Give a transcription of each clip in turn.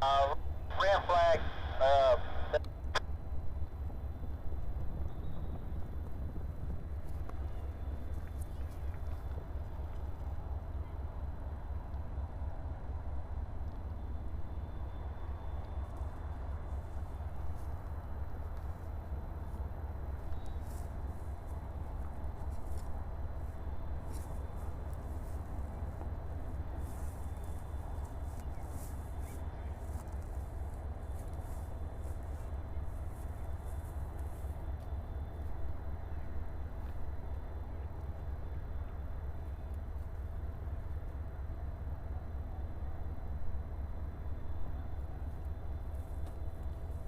Ram flag.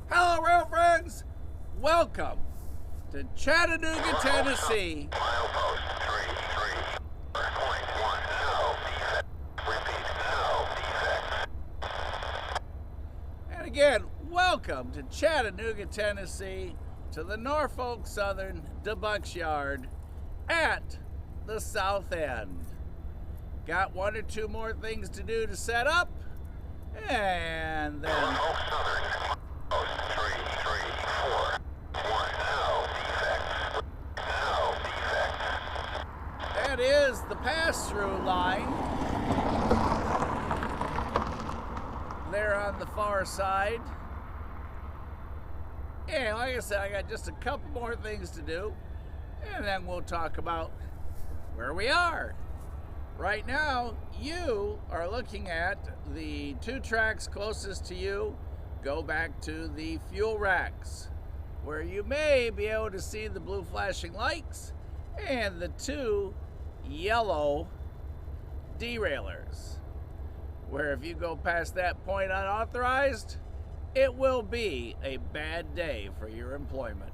Hello, rail friends. Welcome to Chattanooga, Tennessee. Milepost 33. Point 1. No defect. Repeat. No defect. And again, welcome to Chattanooga, Tennessee, to the Norfolk Southern DeButts yard at the south end. Got one or two more things to do to set up, and then Norfolk Southern. Post 334. 1. No defect. No defect. that is the pass-through line there on the far side. And like I said, I got just a couple more things to do, and then we'll talk about where we are. Right now, you are looking at the two tracks closest to you. Go back to the fuel racks, where you may be able to see the blue flashing lights and the two yellow derailers, where if you go past that point unauthorized, it will be a bad day for your employment.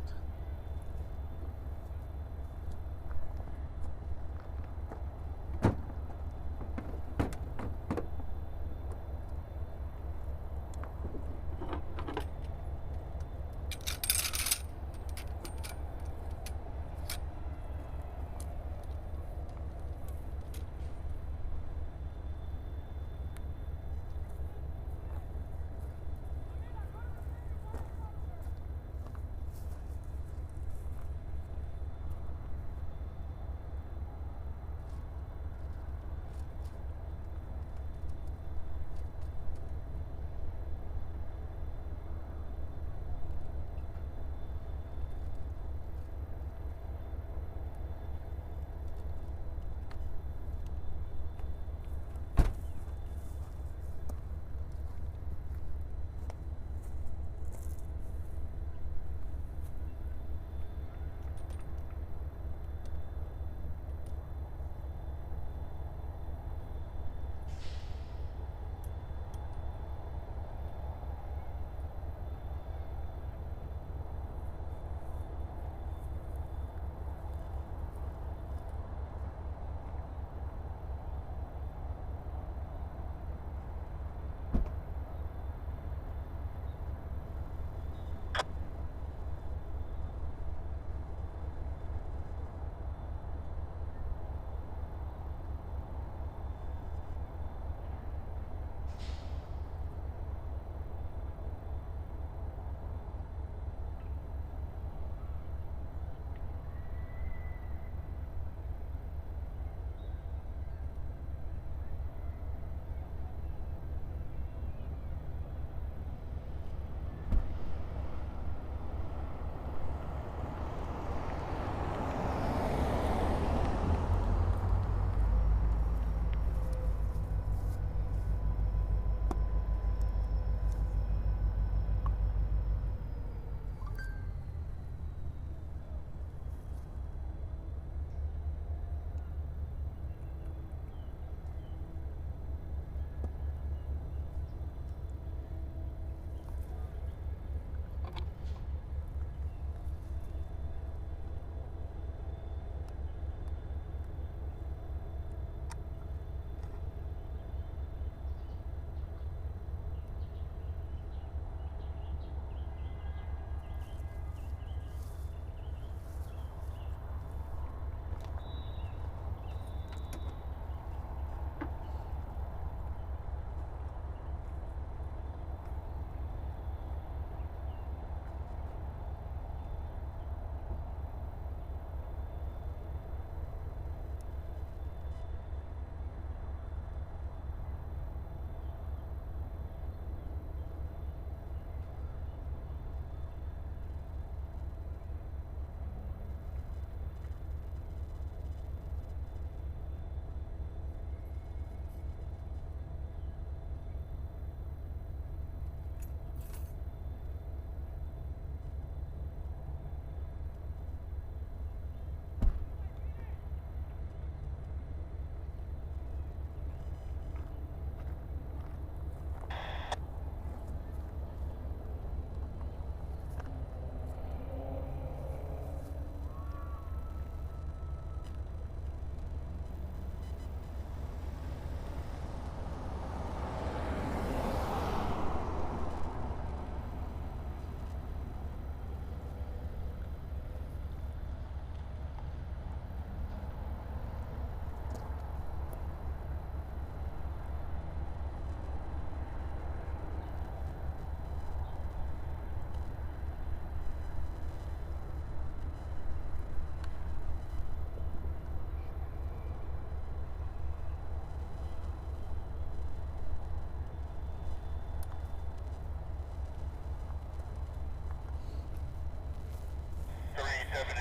72.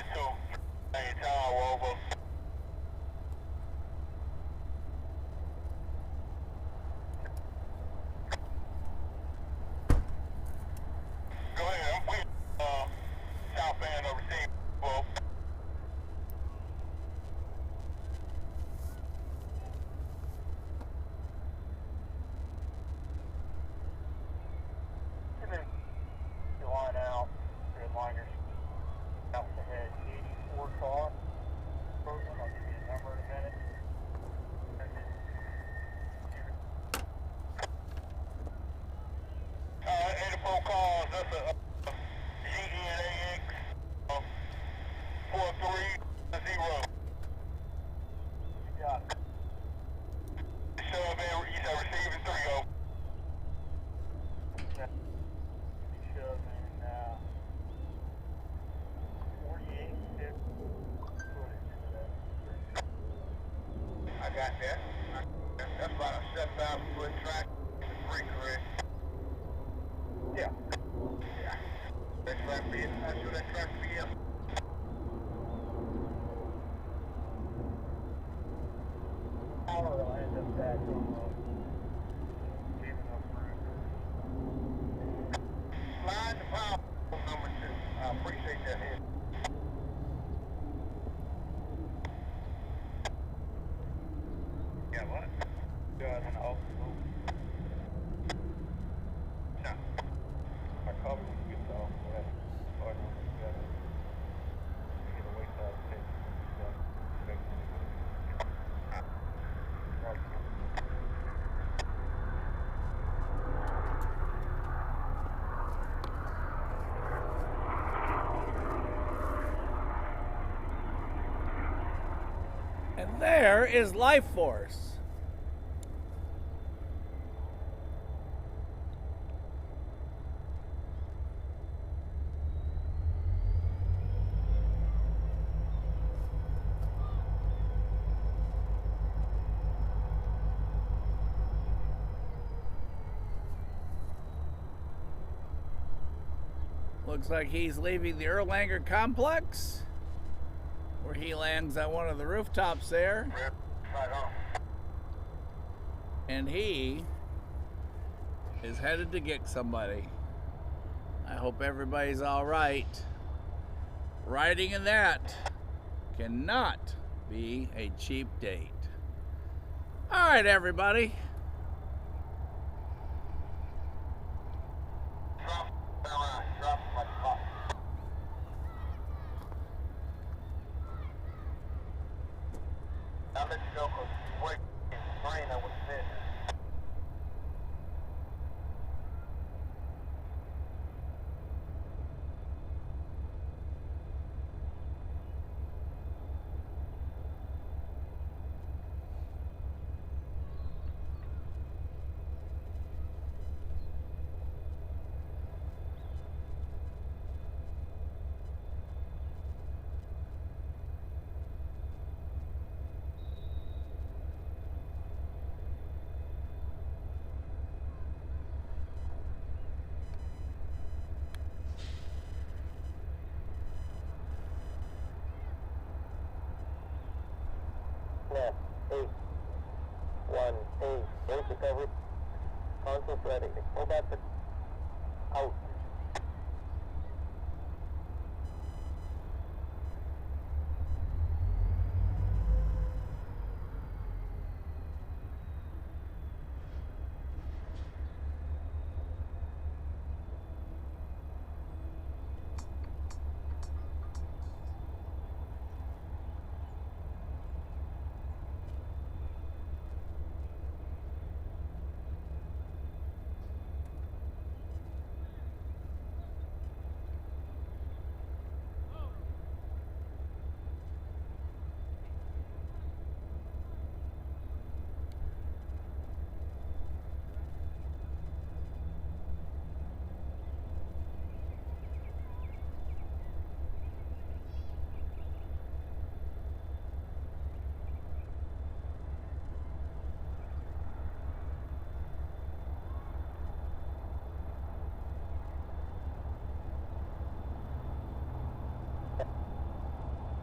Same tower over. Go ahead, I'm waiting. South band over receive. Well, and then you line out, red liners out ahead, 84 car. Program, I'll give you a number in a minute. And then, 84 cars, that's a GENAX 43 0. You got it. Shove in, you said receiving 3 0. Shove in 48 footage into that. I got that. That's about a 7,000 foot track. It's free, correct? Yeah. Yeah. That track be I'm sure that track be up. Power will end up back on giving up room. Slide the power number 2. I appreciate that hit. Yeah, what? Guys in the office. No. My cover gets off. So that's part of it. Get away side of the And there is Life Force. Looks like he's leaving the Erlanger complex, where he lands on one of the rooftops there. Right on. And he is headed to get somebody. I hope everybody's all right. Riding in that cannot be a cheap date. All right, everybody. Drop like hot. I'll let you go because you wait. Brain, I would sit. Left, 8, 1, 8, base recovery, console ready, pull back to out.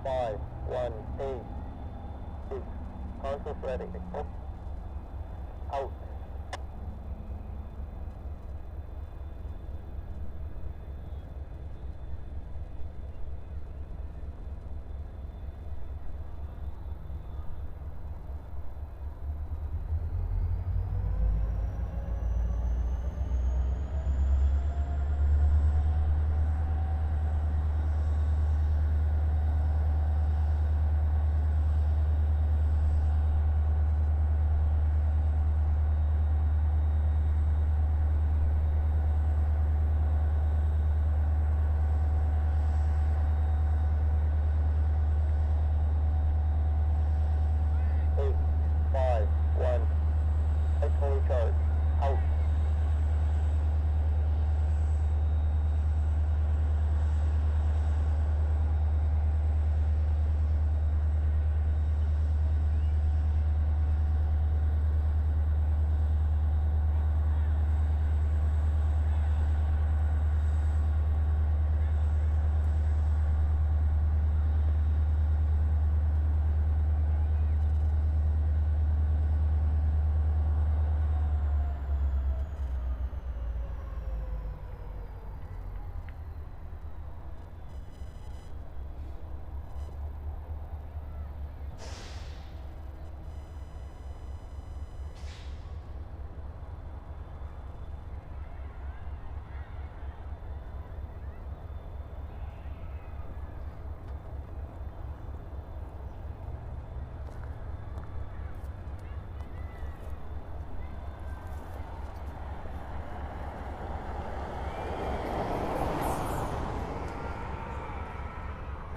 5, 1, 8, 6, console ready. Out.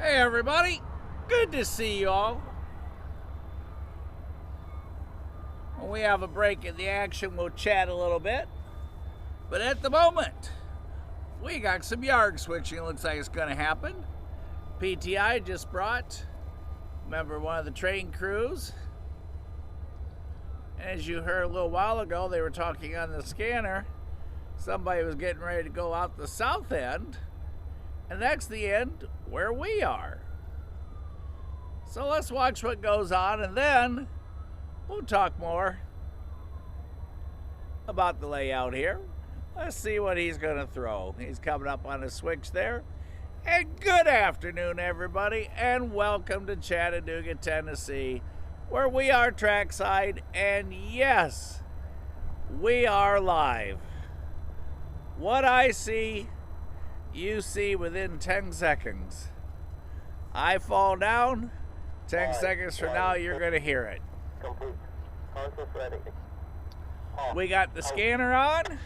Hey everybody, good to see you all. When we have a break in the action, we'll chat a little bit. But at the moment, we got some yard switching. Looks like it's going to happen. PTI just brought, remember, one of the train crews. As you heard a little while ago, they were talking on the scanner. Somebody was getting ready to go out the south end. And that's the end where we are. So let's watch what goes on, and then we'll talk more about the layout here. Let's see what he's going to throw. He's coming up on a switch there. And good afternoon, everybody, and welcome to Chattanooga, Tennessee, where we are trackside, and yes, we are live. What I see, you see within 10 seconds. I fall down, 10 seconds from now, you're going to hear it. Complete. Console ready. We got the scanner on.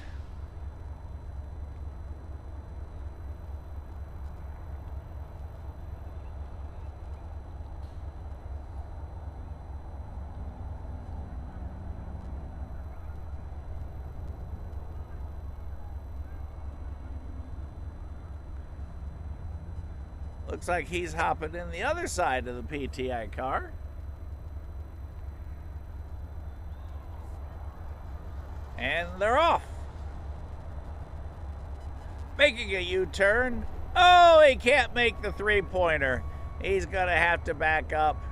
Looks like he's hopping in the other side of the PTI car. And they're off. Making a U-turn. Oh, he can't make the three-pointer. He's going to have to back up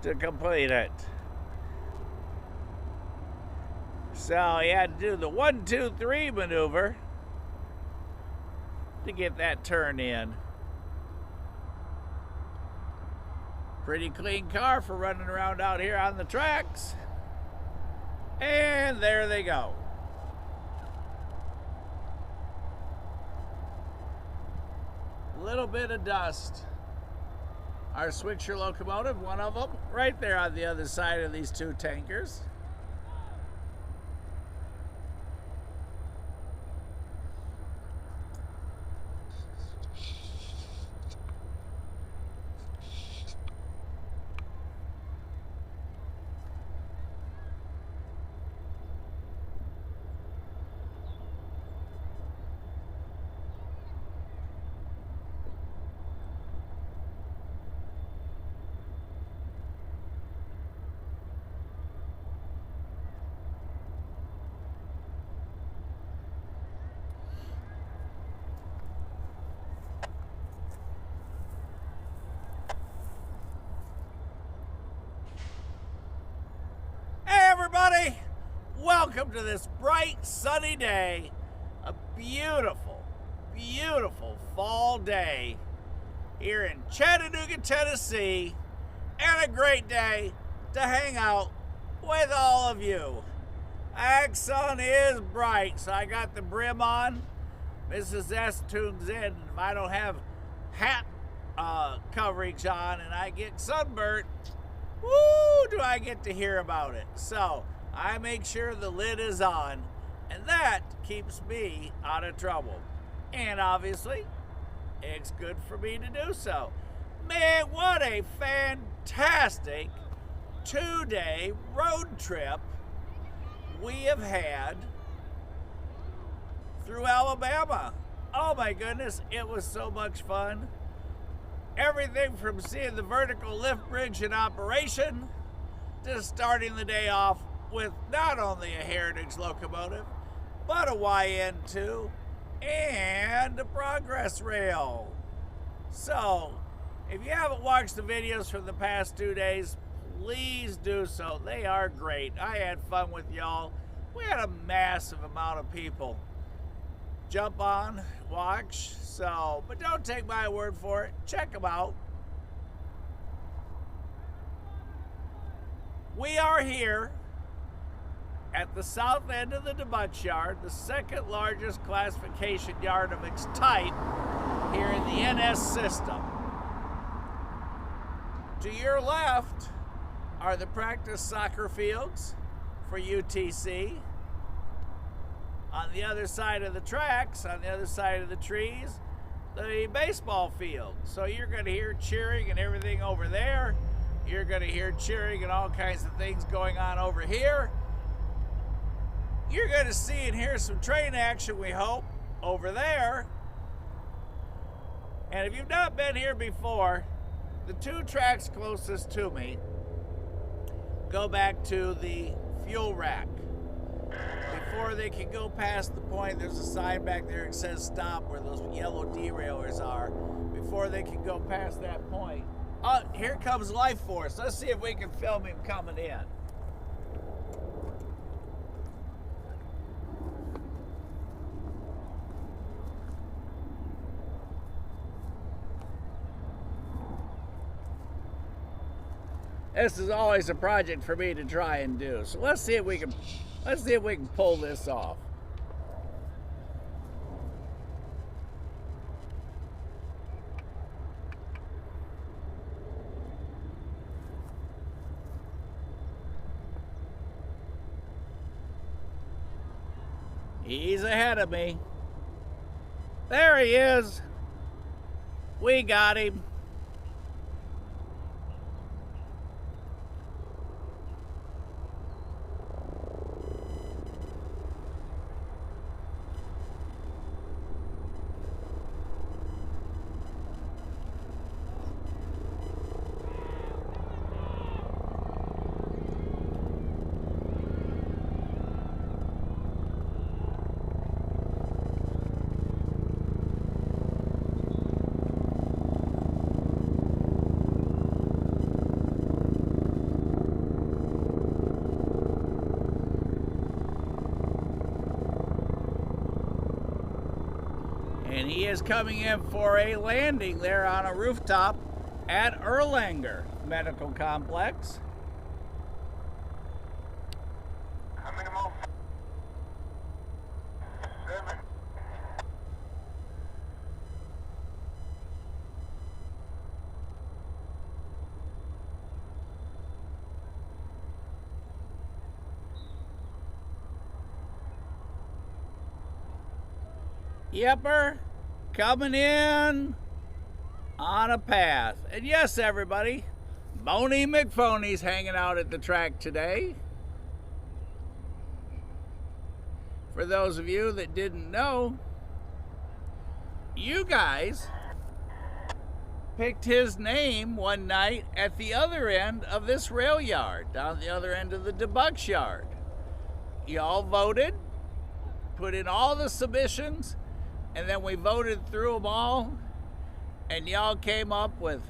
to complete it. So he had to do the 1, 2, 3 maneuver to get that turn in. Pretty clean car for running around out here on the tracks. And there they go. Little bit of dust. Our switcher locomotive, one of them, right there on the other side of these two tankers. everybody. Welcome to this bright, sunny day. A beautiful, beautiful fall day here in Chattanooga, Tennessee. And a great day to hang out with all of you. Ag sun is bright, so I got the brim on. Mrs. S tunes in. If I don't have hat coverage on and I get sunburnt, woo, do I get to hear about it. So I make sure the lid is on, and that keeps me out of trouble. And obviously, it's good for me to do so. Man, what a fantastic 2-day road trip we have had through Alabama. Oh my goodness, it was so much fun. Everything from seeing the vertical lift bridge in operation to starting the day off with not only a Heritage locomotive, but a YN2 and a progress rail. So, if you haven't watched the videos from the past 2 days, please do so. They are great. I had fun with y'all. We had a massive amount of people jump on, watch. So, but don't take my word for it. Check them out. We are here at the south end of the DeButts yard, the second largest classification yard of its type here in the NS system. To your left are the practice soccer fields for UTC. On the other side of the tracks, on the other side of the trees, the baseball field. So you're going to hear cheering and everything over there. You're going to hear cheering and all kinds of things going on over here. You're going to see and hear some train action, we hope, over there. And if you've not been here before, the two tracks closest to me go back to the fuel rack. Before they can go past the point, there's a sign back there that says stop where those yellow derailers are. Before they can go past that point. Oh, here comes Life Force. Let's see if we can film him coming in. This is always a project for me to try and do. So let's see if we can pull this off. He's ahead of me. There he is. We got him. And he is coming in for a landing there on a rooftop at Erlanger Medical Complex. How many more? 7. Yepper, coming in on a path. And yes, everybody, Boney McPhony's hanging out at the track today. For those of you that didn't know, you guys picked his name one night at the other end of this rail yard, down the other end of the DeButts yard. Y'all voted, put in all the submissions, and then we voted through them all, and y'all came up with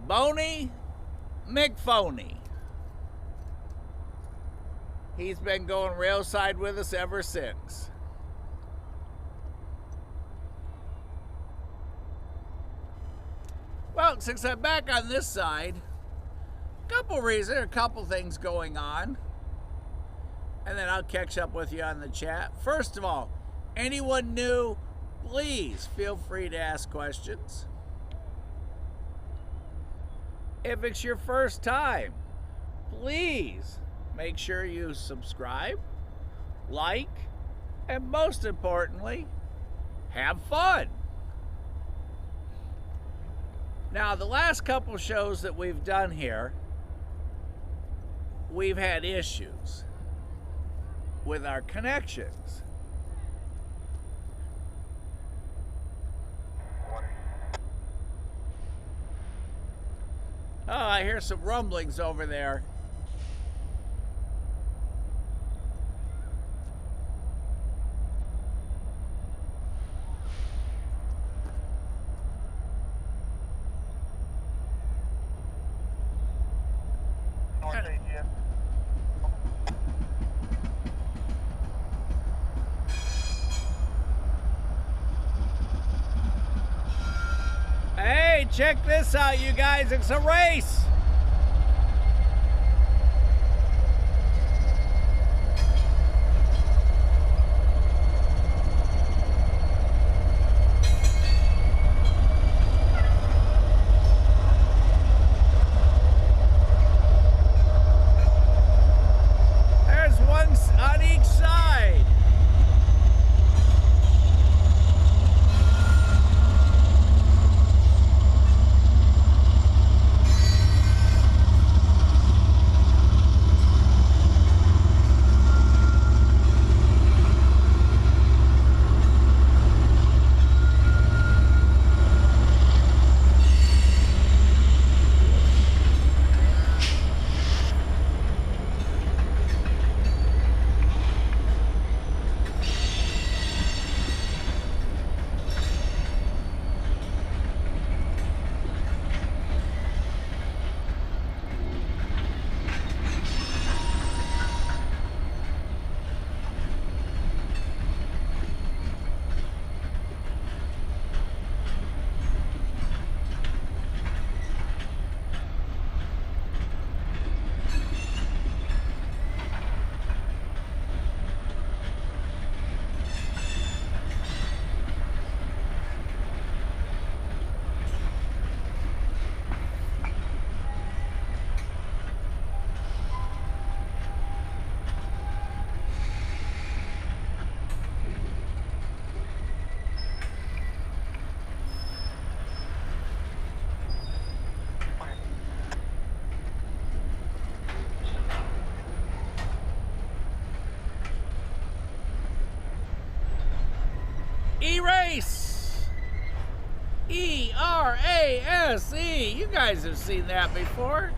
Boney McPhony. He's been going railside with us ever since. Well, since I'm back on this side, a couple things going on. And then I'll catch up with you on the chat. First of all, anyone new, please feel free to ask questions. If it's your first time, please make sure you subscribe, like, and most importantly, have fun. Now, the last couple shows that we've done here, we've had issues with our connections. Oh, I hear some rumblings over there. Hey, check this out, you guys. It's a race. There's one on each side. E-Race! E-R-A-S-E! You guys have seen that before.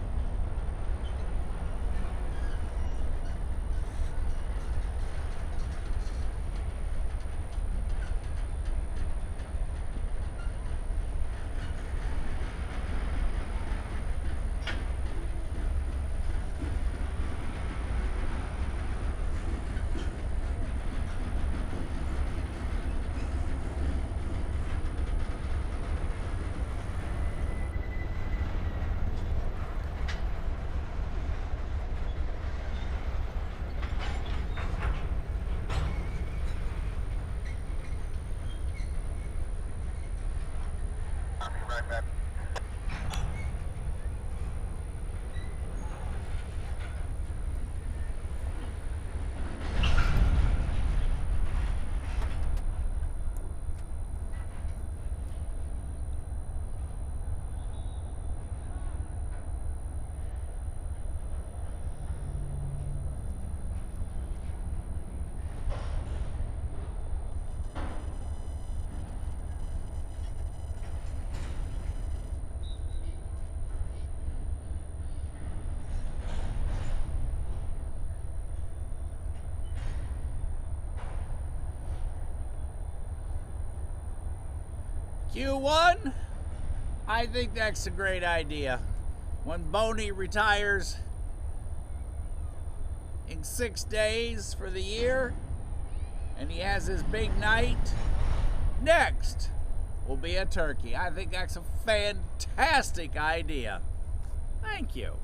Q1, I think that's a great idea. When Boney retires, in 6 days for the year, and he has his big night. Next will be a turkey. I think that's a fantastic idea. Thank you.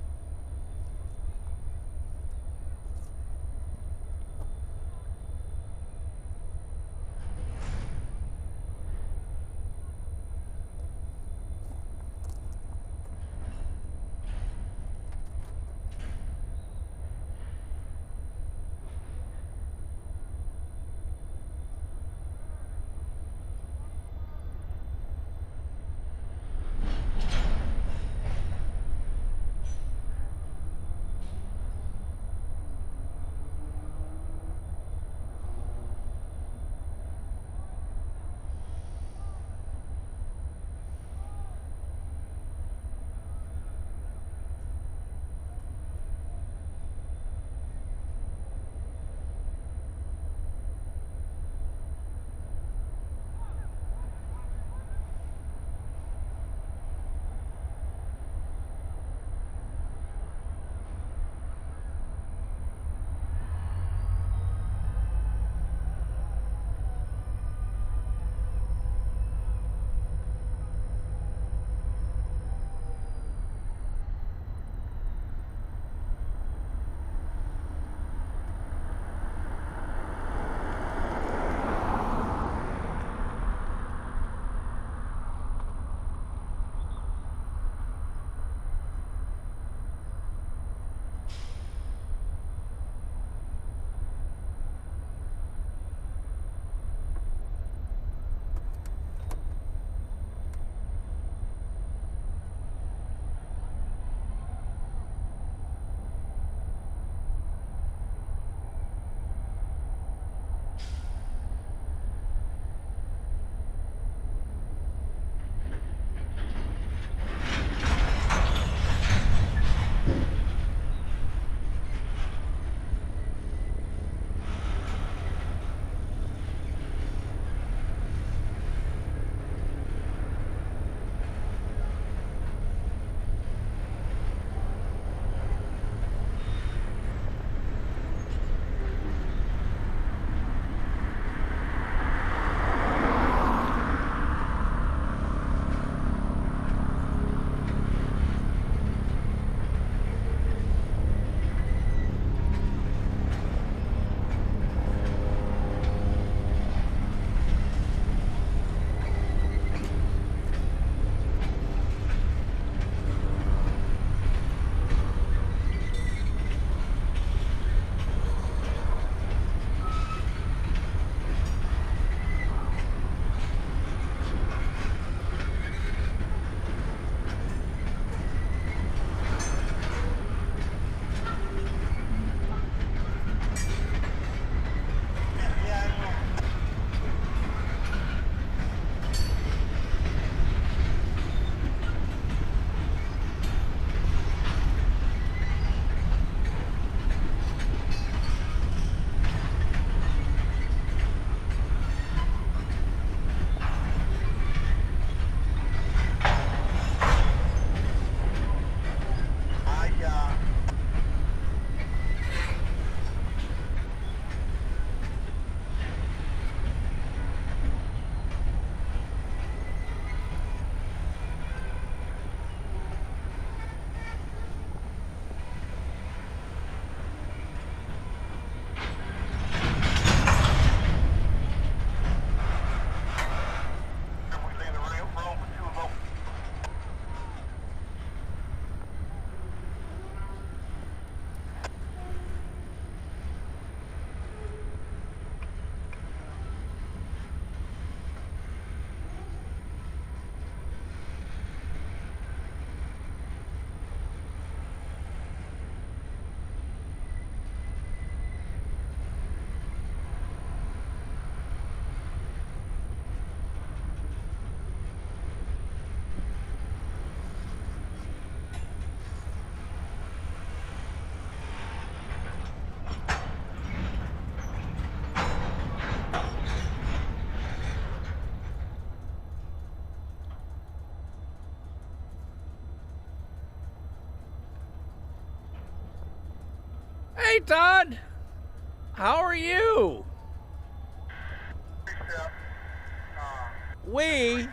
Todd. How are you? We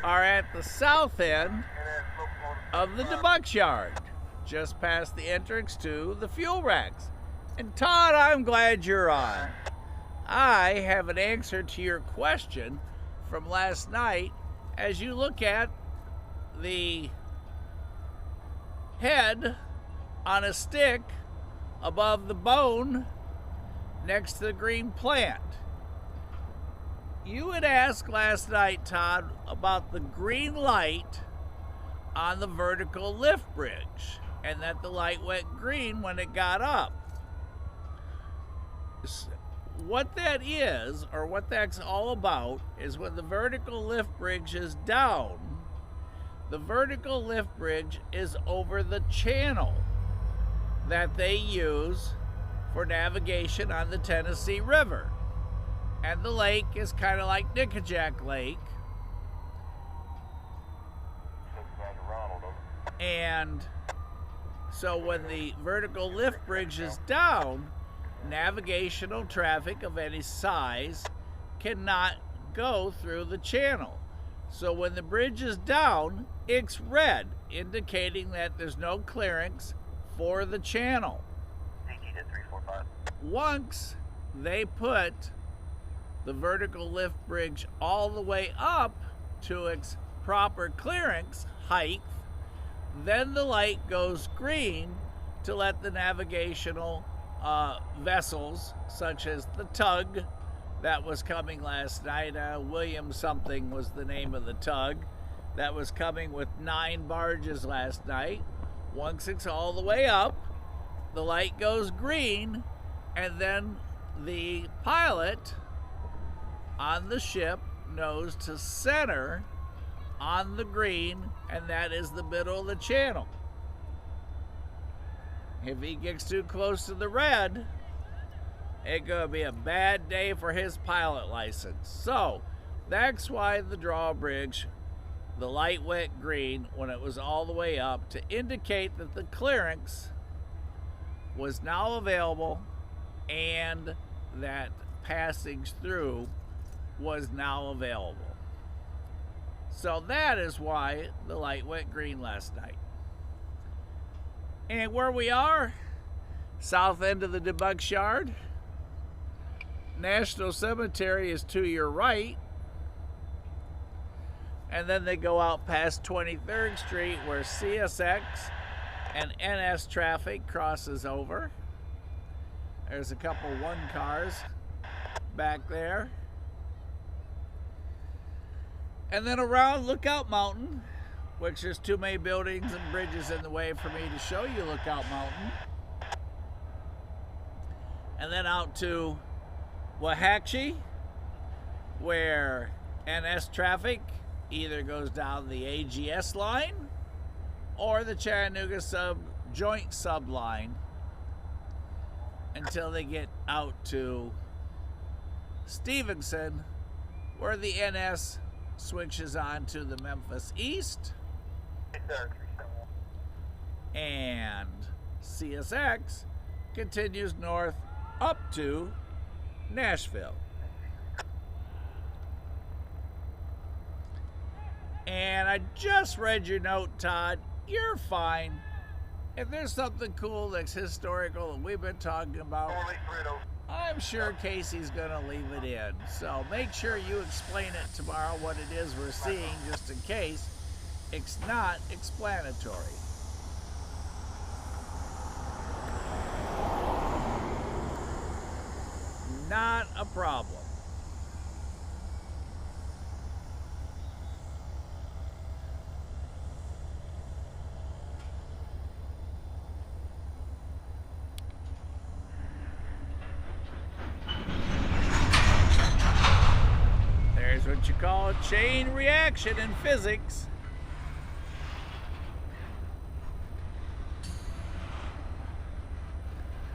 are at the south end of the DeButts yard, just past the entrance to the fuel racks. And Todd, I'm glad you're on. I have an answer to your question from last night. As you look at the head on a stick above the bone next to the green plant. You had asked last night, Todd, about the green light on the vertical lift bridge, and that the light went green when it got up. What that is, or what that's all about, is when the vertical lift bridge is down, the vertical lift bridge is over the channel that they use for navigation on the Tennessee River. And the lake is kind of like Nickajack Lake. And so when the vertical lift bridge is down, navigational traffic of any size cannot go through the channel. So when the bridge is down, it's red, indicating that there's no clearance for the channel. Once they put the vertical lift bridge all the way up to its proper clearance height, then the light goes green to let the navigational vessels, such as the tug that was coming last night, William something was the name of the tug, that was coming with 9 barges last night. Once it's all the way up, the light goes green, and then the pilot on the ship knows to center on the green, and that is the middle of the channel. If he gets too close to the red, it's gonna be a bad day for his pilot license. So that's why the drawbridge, the light went green when it was all the way up, to indicate that the clearance was now available and that passage through was now available. So that is why the light went green last night. And where we are, south end of the DeButts yard. National Cemetery is to your right. And then they go out past 23rd Street where CSX and NS traffic crosses over. There's a couple 1 cars back there. And then around Lookout Mountain, which there's too many buildings and bridges in the way for me to show you Lookout Mountain. And then out to Waxahachie, where NS traffic either goes down the AGS line or the Chattanooga joint sub line until they get out to Stevenson, where the NS switches on to the Memphis East, and CSX continues north up to Nashville. And I just read your note, Todd. You're fine. If there's something cool that's historical that we've been talking about, I'm sure Casey's gonna leave it in. So make sure you explain it tomorrow what it is we're seeing, just in case it's not explanatory. Not a problem. There's what you call a chain reaction in physics.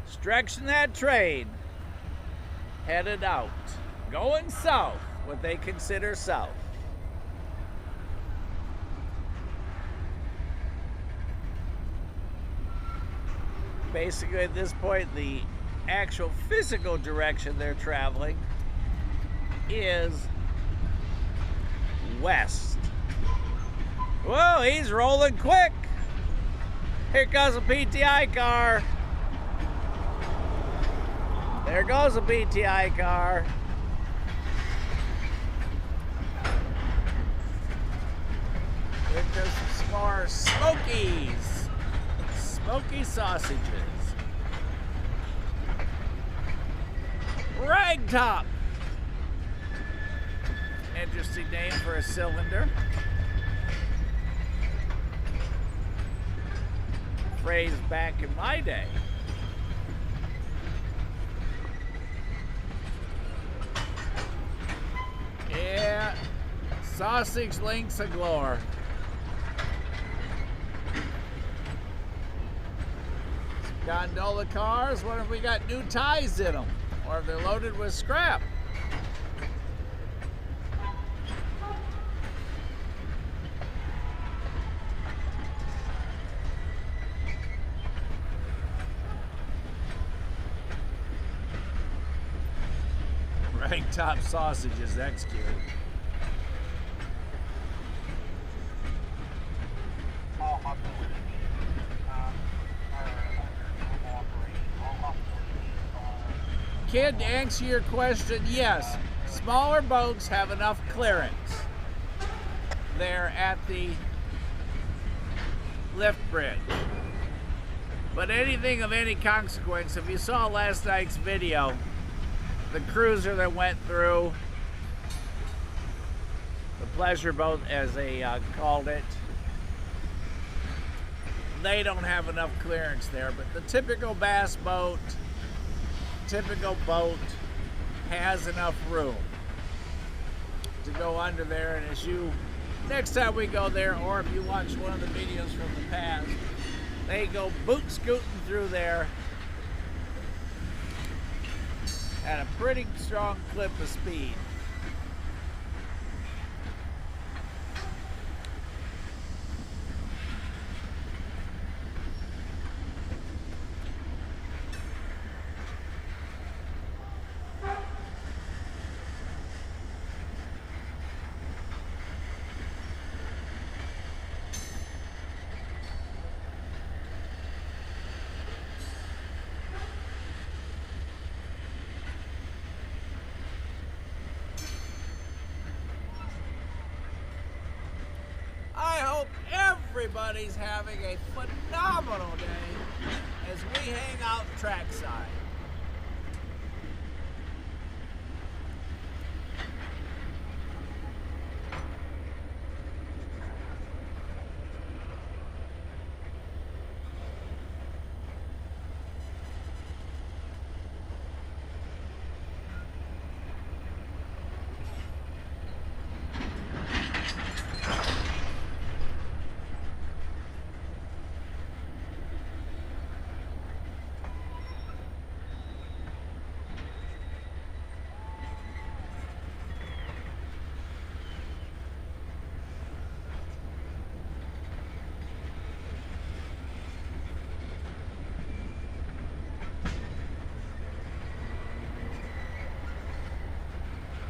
Stretching that train, headed out, going south, what they consider south. Basically at this point, the actual physical direction they're traveling is west. Whoa, he's rolling quick. Here comes a PTI car. There goes a PTI car. Into some more Smokies. Smoky sausages. Ragtop. Interesting name for a cylinder. Phrase back in my day. Yeah, sausage links galore. Gondola cars, what if we got new ties in them? Or if they're loaded with scrap? Ragtop sausages, that's cute. Kid, to answer your question, yes, smaller boats have enough clearance there at the lift bridge. But anything of any consequence, if you saw last night's video, the cruiser that went through, the pleasure boat as they called it, they don't have enough clearance there. But the typical bass boat, typical boat has enough room to go under there. And as you, next time we go there, or if you watch one of the videos from the past, they go boot scooting through there at a pretty strong clip of speed. I hope everybody's having a phenomenal day as we hang out trackside.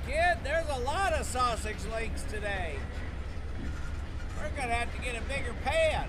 Kid, there's a lot of sausage links today. We're gonna have to get a bigger pan.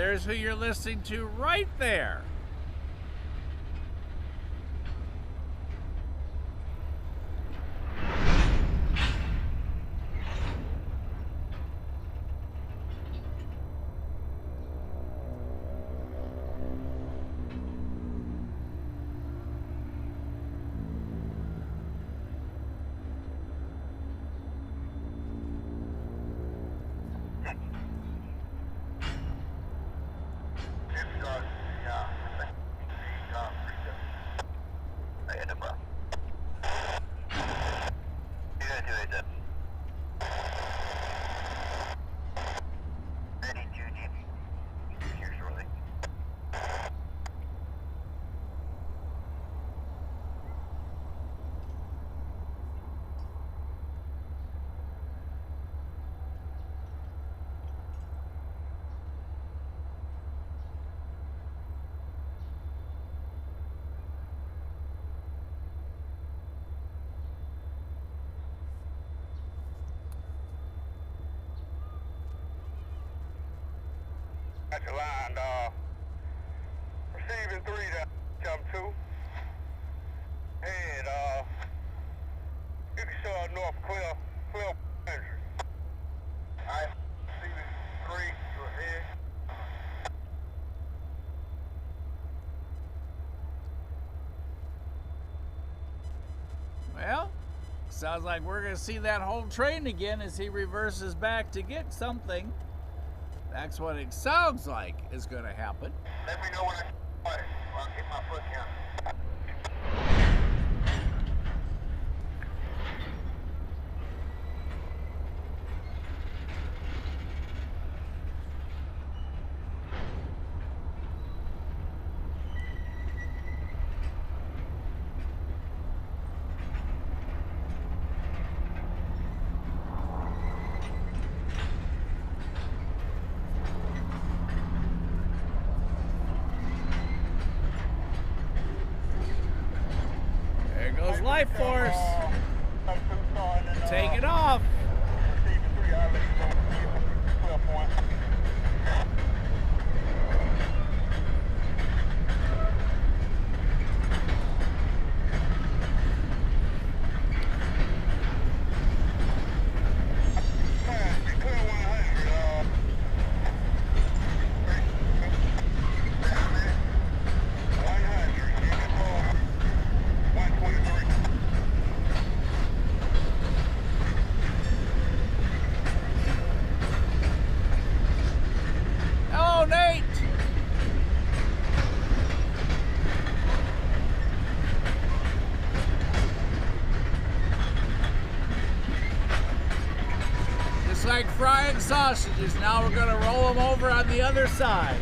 there's who you're listening to right there. That's your line, receiving 3 to come 2. Head, you can show up north clear 100. Alright, receiving 3 to ahead. Well, sounds like we're going to see that whole train again as he reverses back to get something. That's what it sounds like is going to happen. Let me know when I start. I'll get my foot count. Life force. Take it off. Like frying sausages. Now we're going to roll them over on the other side.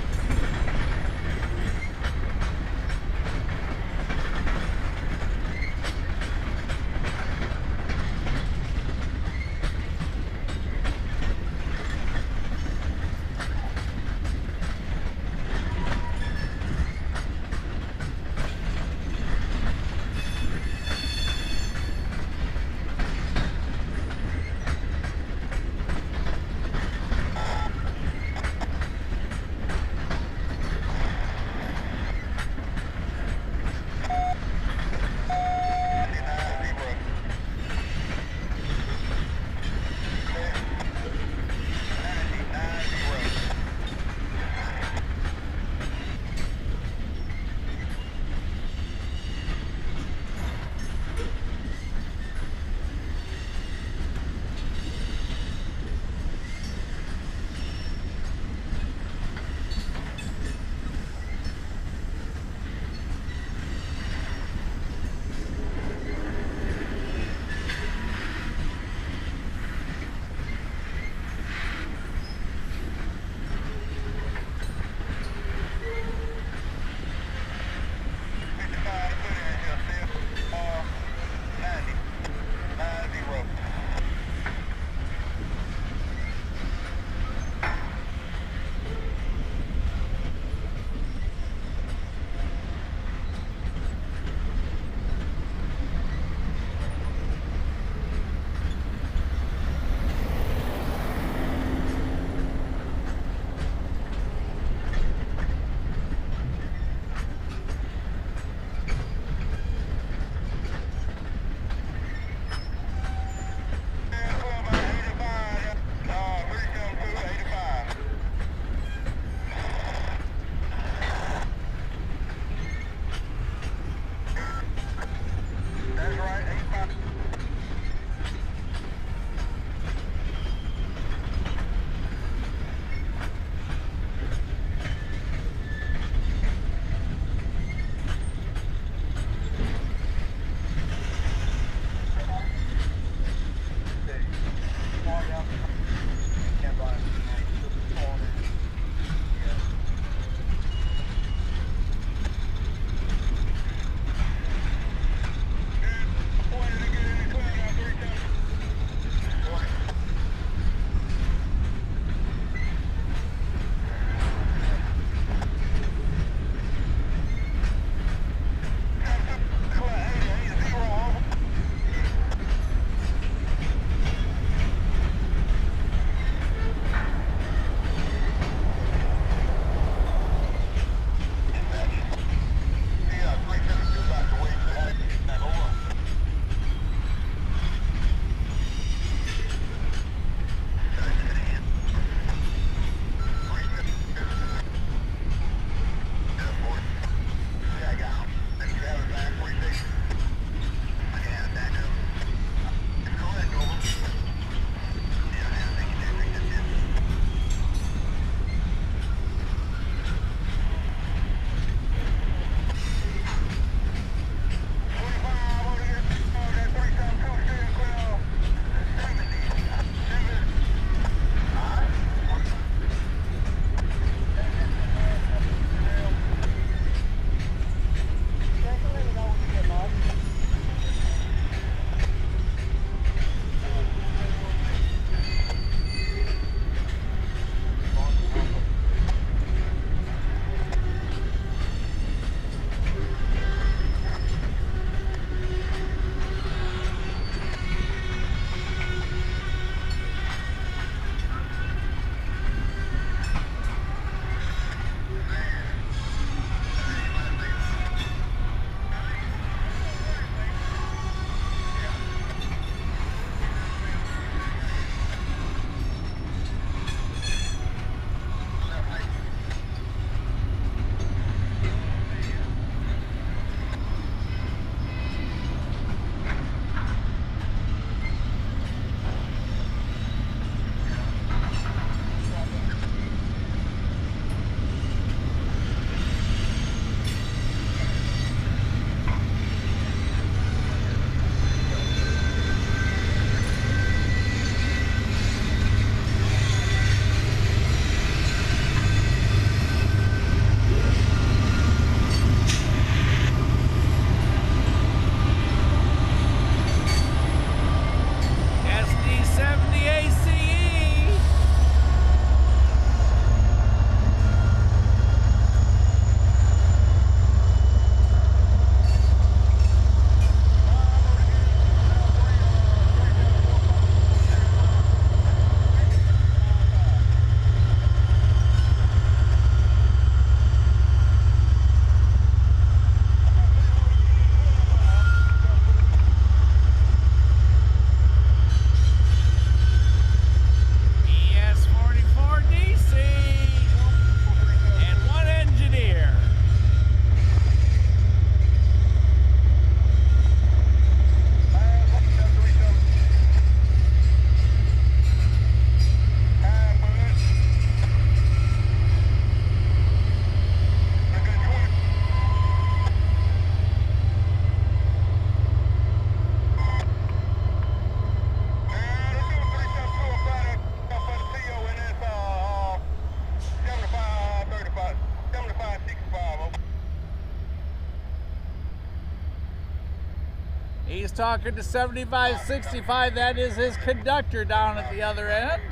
He's talking to 7565. That is his conductor down at the other end,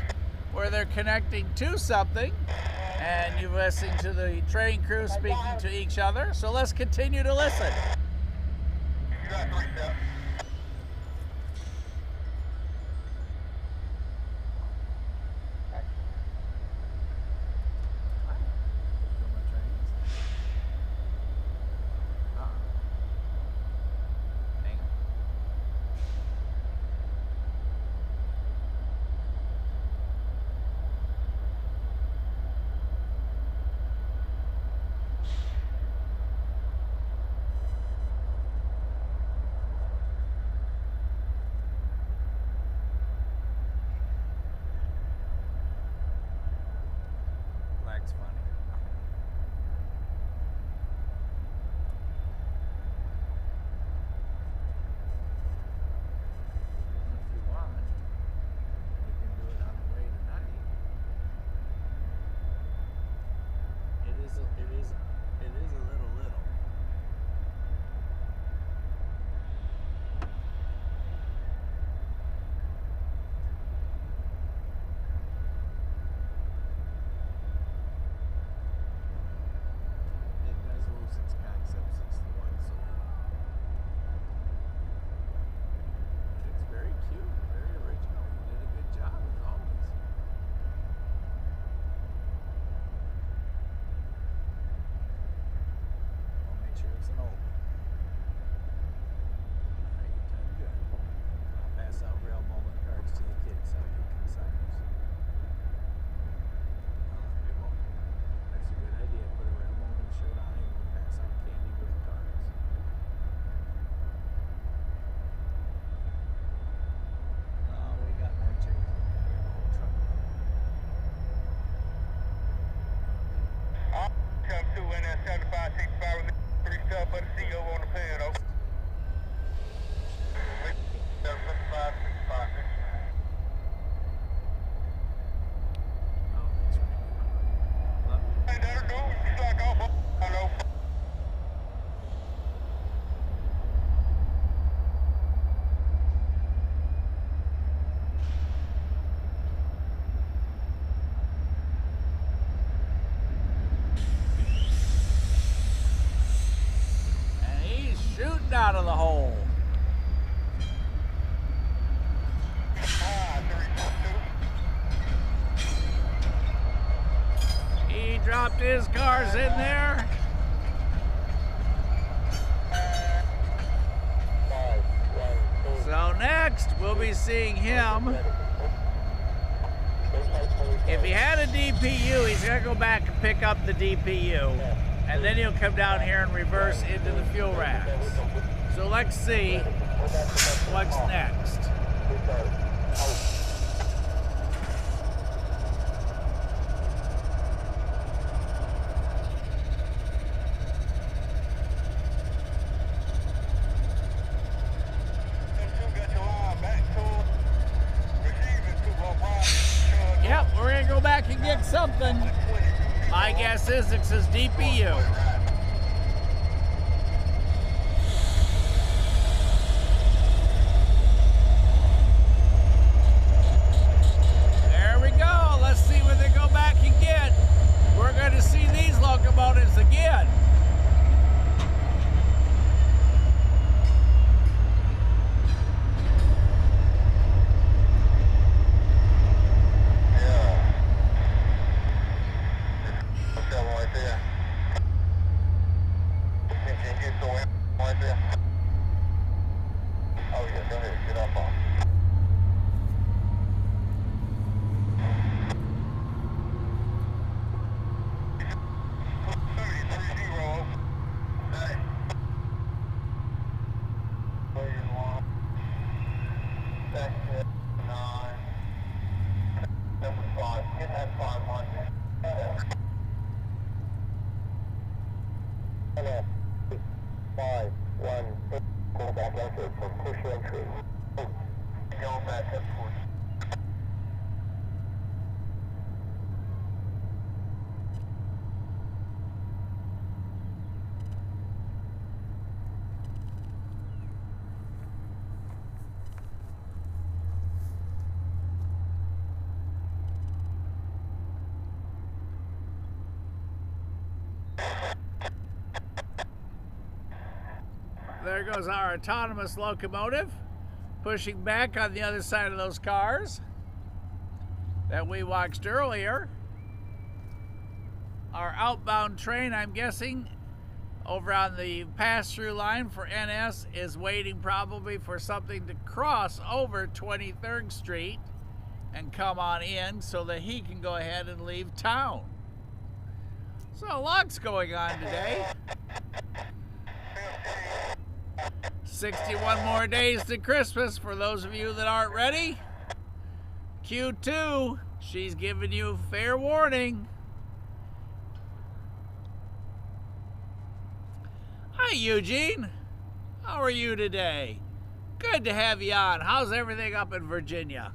where they're connecting to something. And you're listening to the train crew speaking to each other. So let's continue to listen. You got 3 steps. That's funny. If you want, we can do it on the way tonight. It is a little. It does lose its concept 61, so it's very cute, very original. You did a good job as always. I'll make sure it's an old one. Alright, you've done good. I'll pass out real moment cards to the kids so I get consigners. Good one. That's a good idea. Put a real moment shirt on him and pass out candy with cards. Oh, we got more chickens. We got a whole truck. Come to in that 7565 with 3 step for the CO on the pad, over. 7565. Oh, that's right. Love it. Hey, that'll do. You slack off. Hello. And he's shooting out of the hole. 3, 2. He dropped his cars in there. 5, 1, 2. So next, we'll be seeing him. If he had a DPU, he's gonna go back and pick up the DPU. And then he'll come down here and reverse into the fuel racks. So let's see what's next. Yep, we're gonna go back and get something. My guess is it's his DPU. There we go. Let's see what they go back and get. We're going to see these locomotives again. There goes our autonomous locomotive, pushing back on the other side of those cars that we watched earlier. Our outbound train, I'm guessing, over on the pass-through line for NS is waiting probably for something to cross over 23rd Street and come on in so that he can go ahead and leave town. So a lot's going on today. 61 more days to Christmas for those of you that aren't ready. Q2, she's giving you fair warning. Hi, Eugene. How are you today? Good to have you on. How's everything up in Virginia?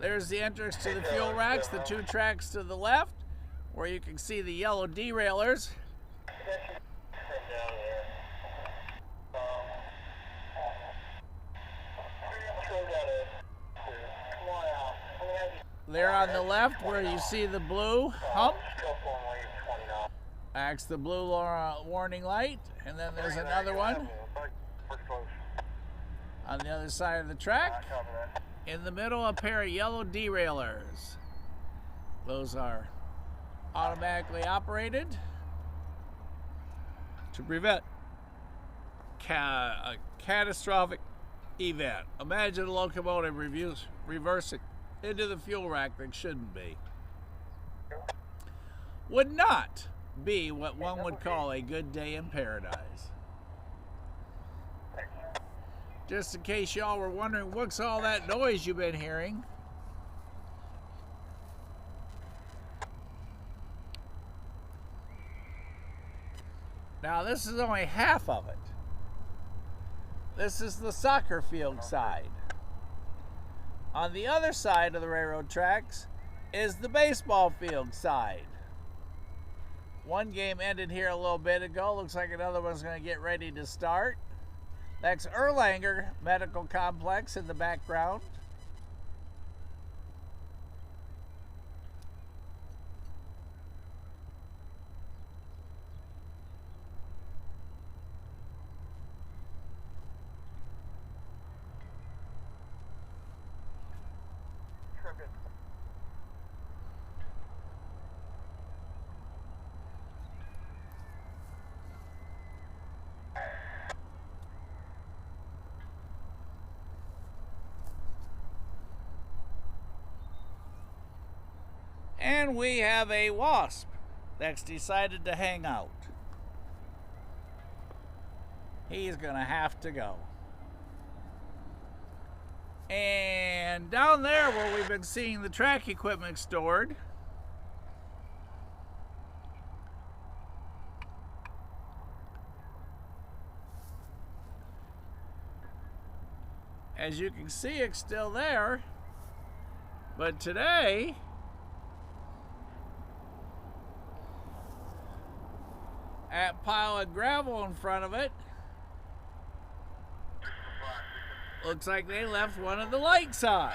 There's the entrance to the fuel racks, the two tracks to the left, where you can see the yellow derailers. There on the left where you see the blue hump, that's the blue warning light, and then there's another one on the other side of the track. In the middle, a pair of yellow derailers. Those are automatically operated to prevent a catastrophic event. Imagine a locomotive reversing into the fuel rack that shouldn't be. Would not be what one would call a good day in paradise. Just in case y'all were wondering what's all that noise you've been hearing. Now this is only half of it. This is the soccer field side. On the other side of the railroad tracks is the baseball field side. One game ended here a little bit ago. Looks like another one's going to get ready to start. That's Erlanger Medical Complex in the background. And we have a wasp that's decided to hang out. He's gonna have to go. And down there where we've been seeing the track equipment stored, as you can see, it's still there. But today, that pile of gravel in front of it, looks like they left one of the lights on.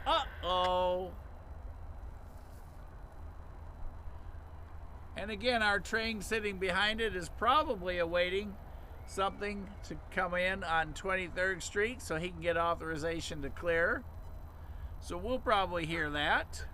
Uh-oh. And again, our train sitting behind it is probably awaiting something to come in on 23rd Street so he can get authorization to clear. So we'll probably hear that.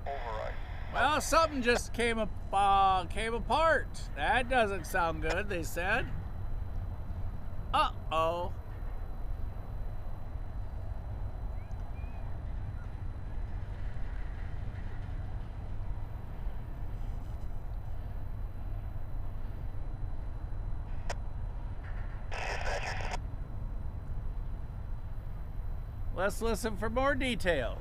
override. Well, something just came apart. That doesn't sound good, they said. Uh-oh. Let's listen for more details.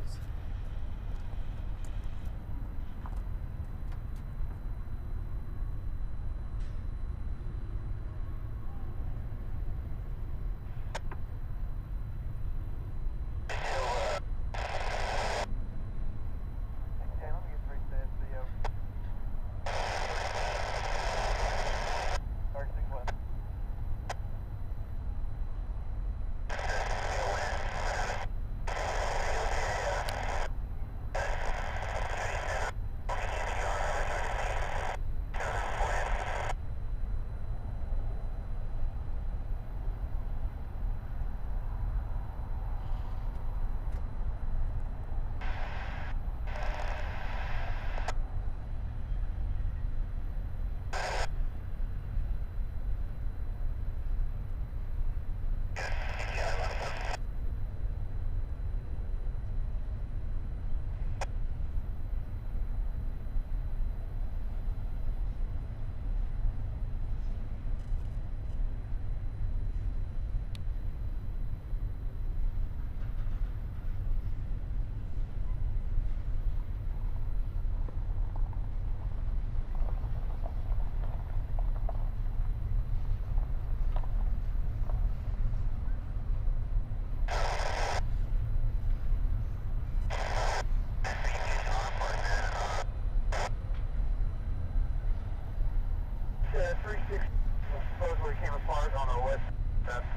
Supposedly came apart on the west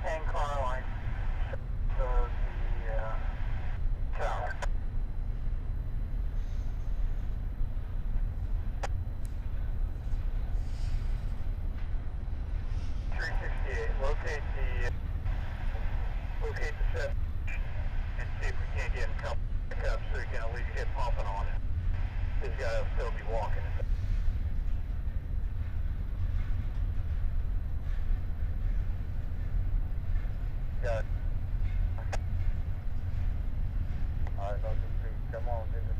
10 car line of the tower. 368, locate the set and see if we can't get him coupled back up so he can at least get pumping on it. This guy will still be walking. Got it. Alright, local 3, come on, visit.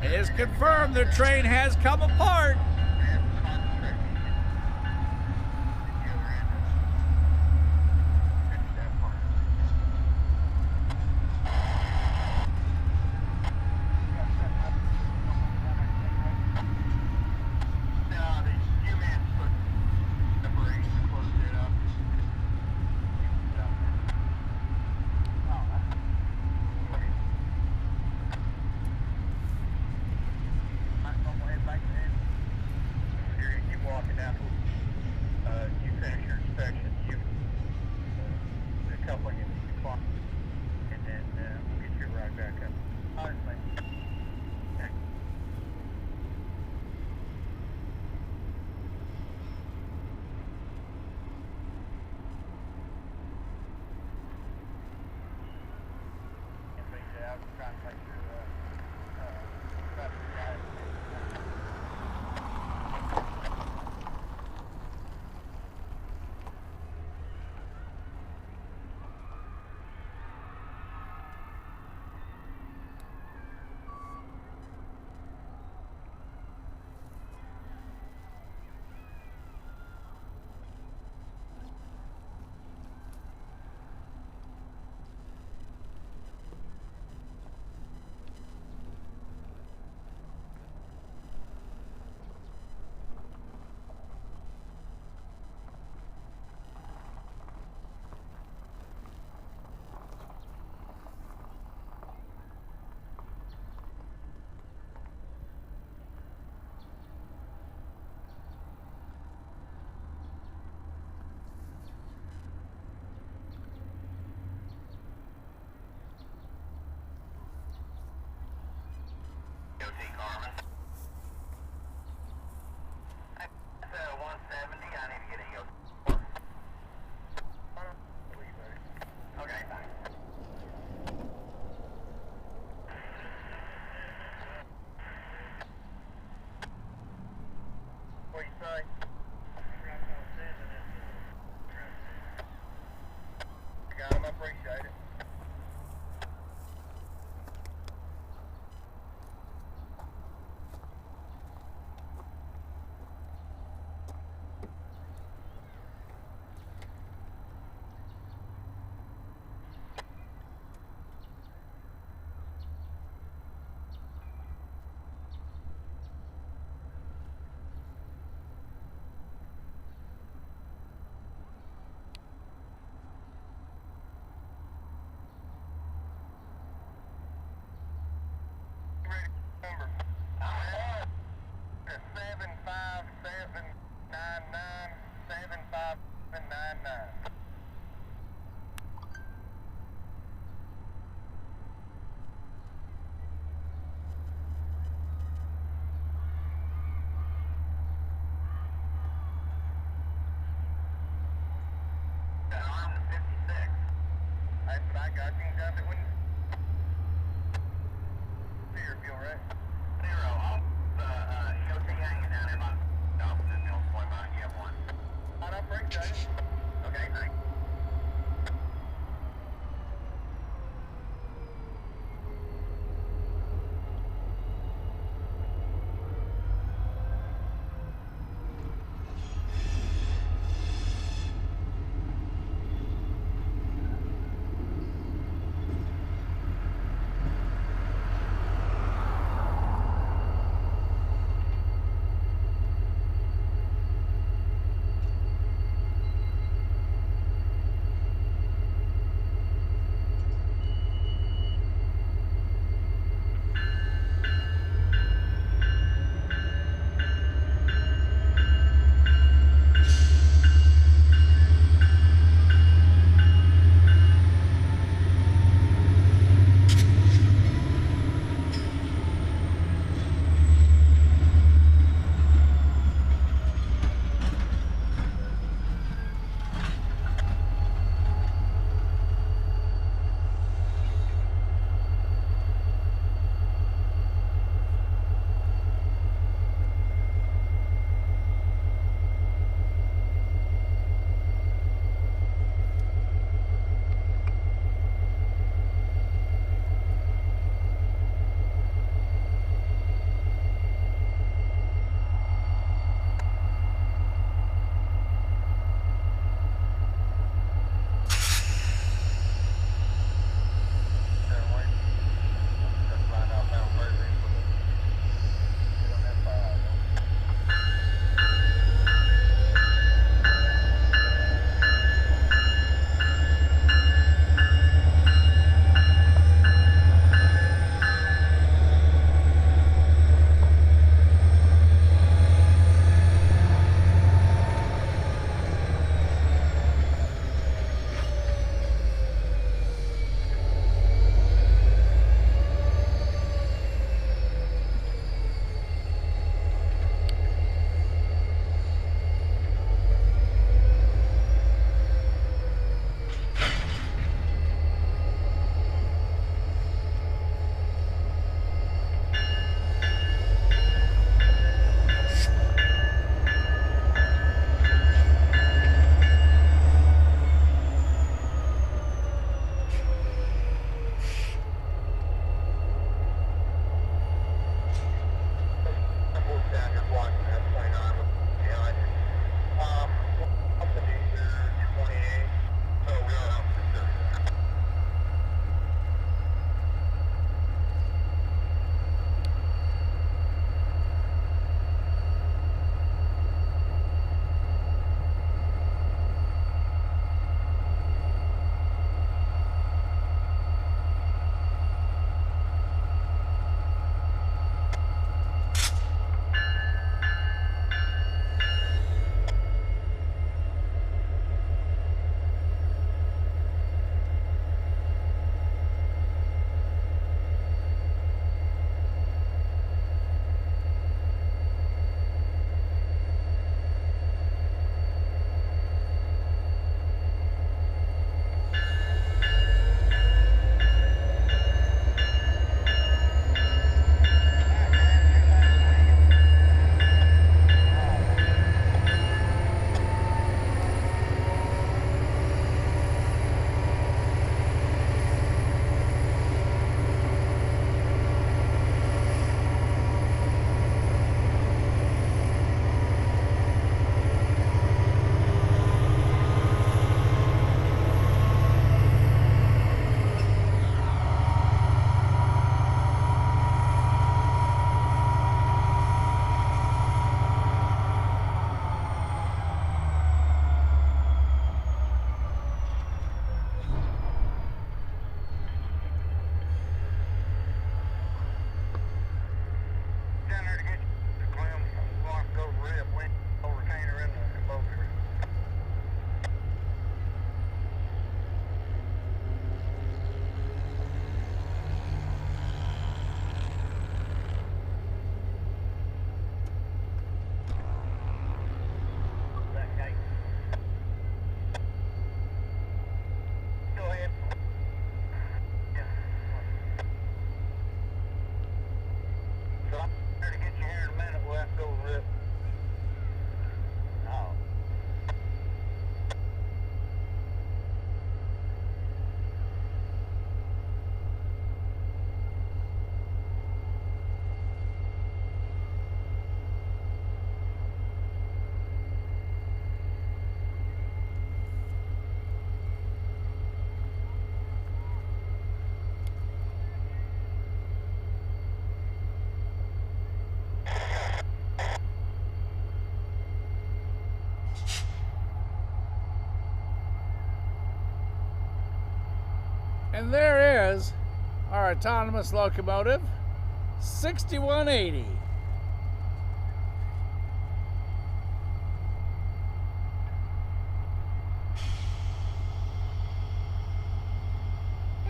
It is confirmed the train has come apart. And there is our autonomous locomotive, 6180.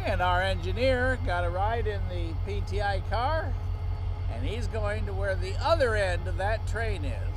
And our engineer got a ride in the PTI car, and he's going to where the other end of that train is.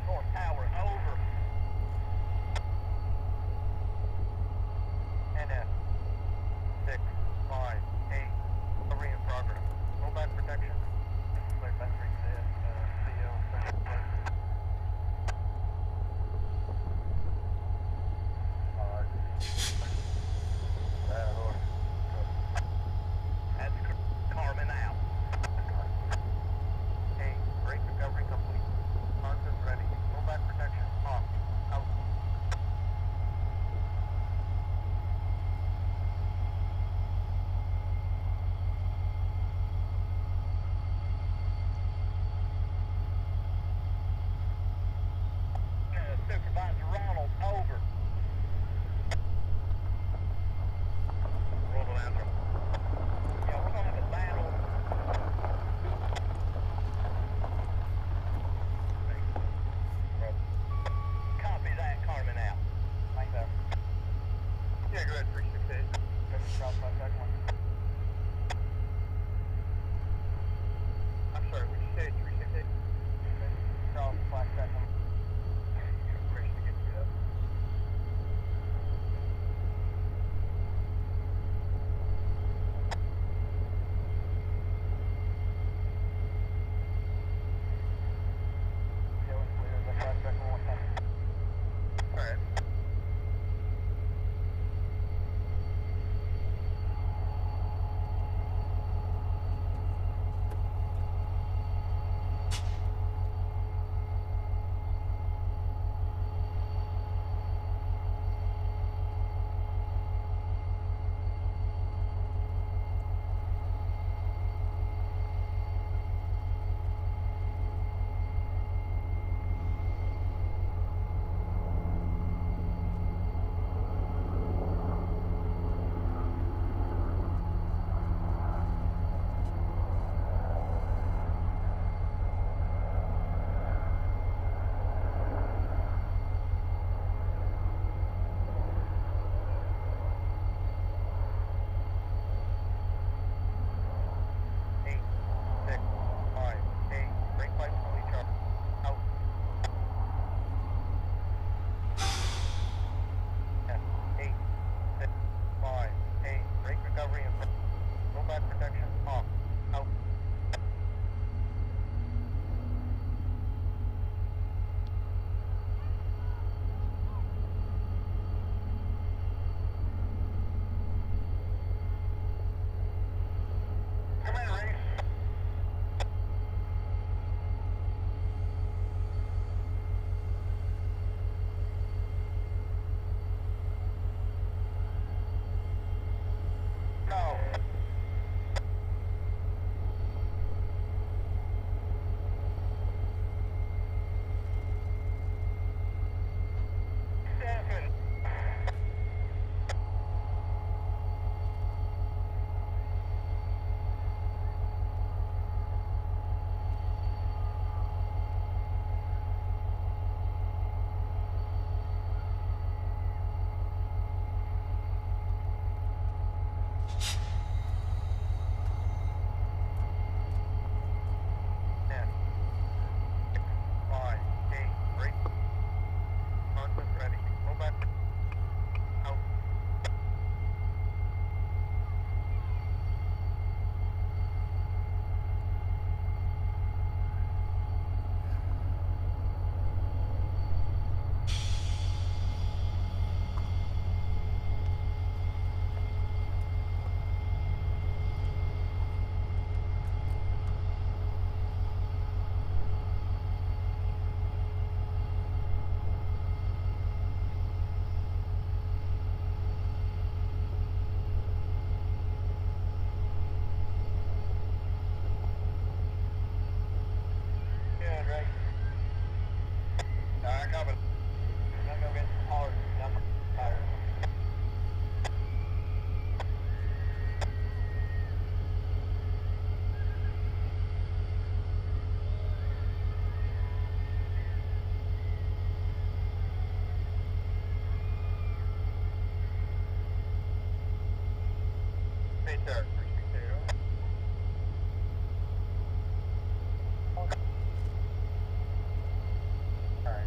North Tower, over. NF 6, 5, 8. Recovery in progress. Rollback protection. Clear battery set. CO special place. That's Carmen out. Hey, brake recovery complete. Concept ready. Rollback protection off. Out. Supervisor Ronald, over. Roll the answer. Yeah, we're gonna have a battle. Copy that, Carmen out. Thanks, sir. Yeah, go ahead, 368. Cross my second one. I'm sorry, would you say 368? Cross my second one. Race to get through that. Yeah, we're clear. That's 5 second one. Alright. sir. Alright.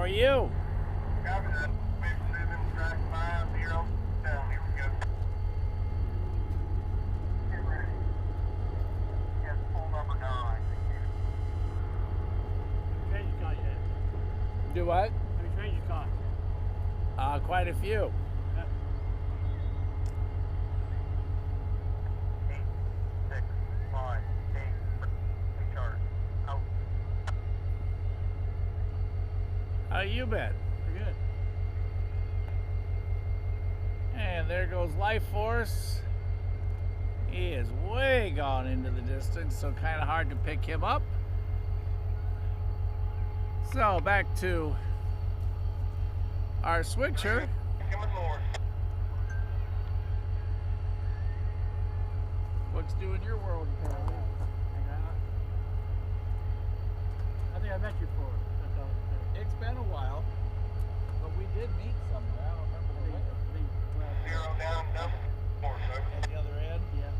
are you? Copy that. 7, track 50, down. Here we go. Get ready. Yes, pull number 9. Have you changed your car yet? Do what? Have you changed your car? Quite a few. Yeah. 8, 6, 5, 8, recharge. Out. How you been? Pretty good. And there goes Life Force. He is way gone into the distance, so kind of hard to pick him up. So back to our switcher. Coming north. What's doing your world apparently? I think I met you before. That's all. It's been a while, but we did meet somewhere. I don't remember the way. 0 down, double 4, sir. At the other end. Yeah.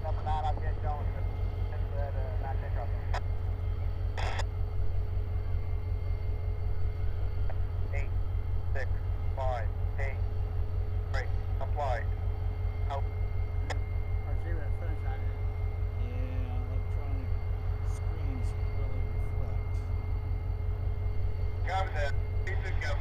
Number 9, I'll get going. That 9 truck. 8, 6, 5, 8. Brake applied. Out. I see where the sunshine is. Yeah, electronic screens really reflect. Copy that. Piece of go.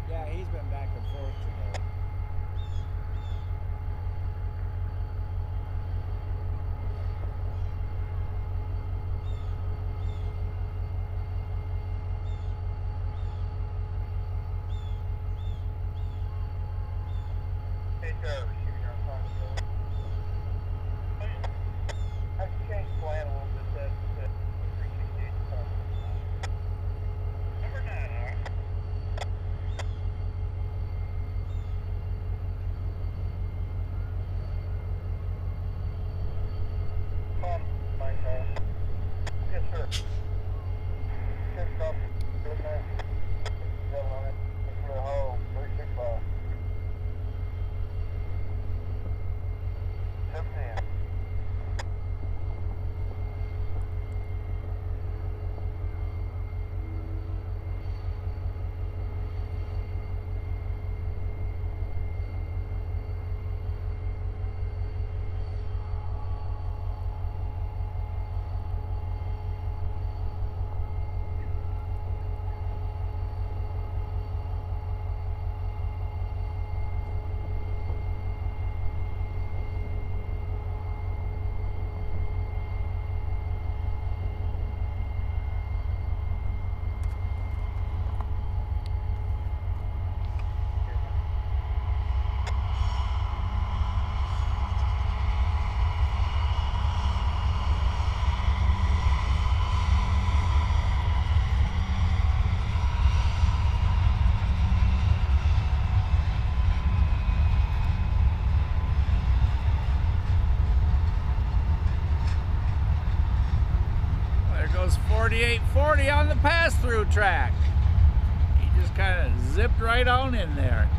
Yeah, he's been back and forth today. Hey, sir. I've changed plan a little bit. That 368 number 9, all right? My car. Yes, sir. Just up. Good man. Devil on it. For the whole 365. was 4840 on the pass-through track. He just kind of zipped right on in there.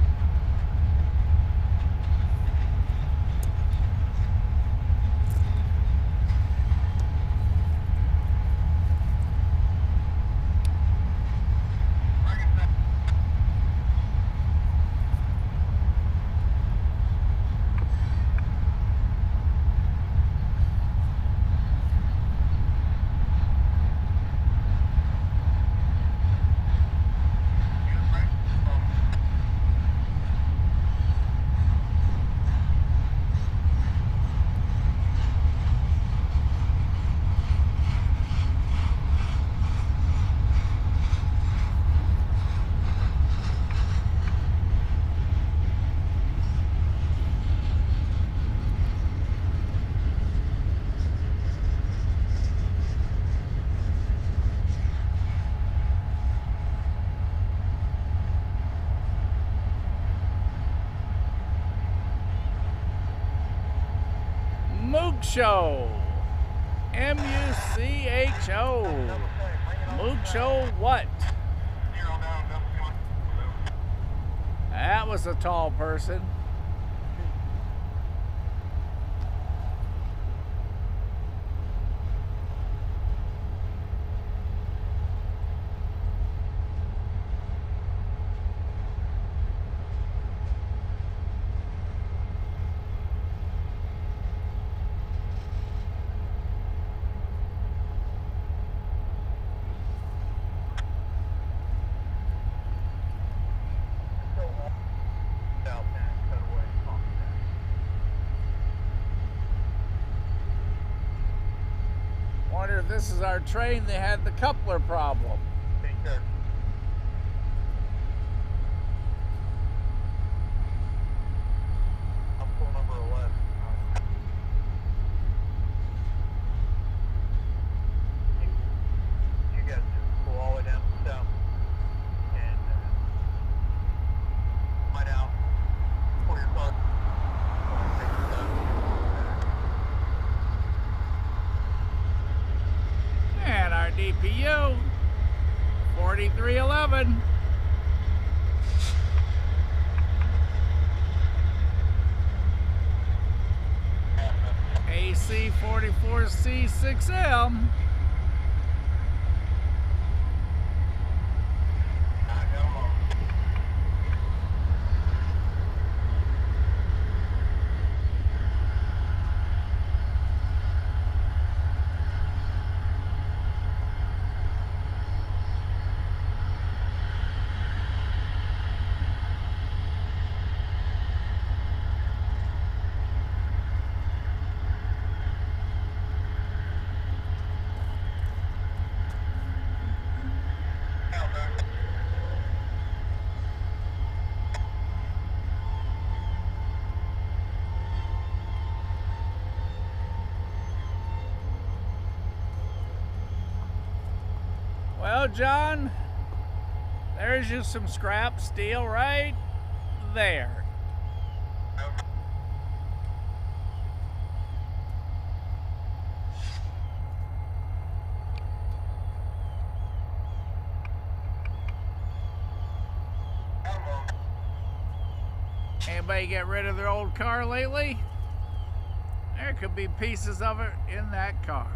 Show. M-U-C-H-O. Moog Show what? That was a tall person. Wonder if this is our train that had the coupler problem. DPU 4311. AC 44C6M. Well, John, there's just some scrap steel right there. Anybody get rid of their old car lately? There could be pieces of it in that car.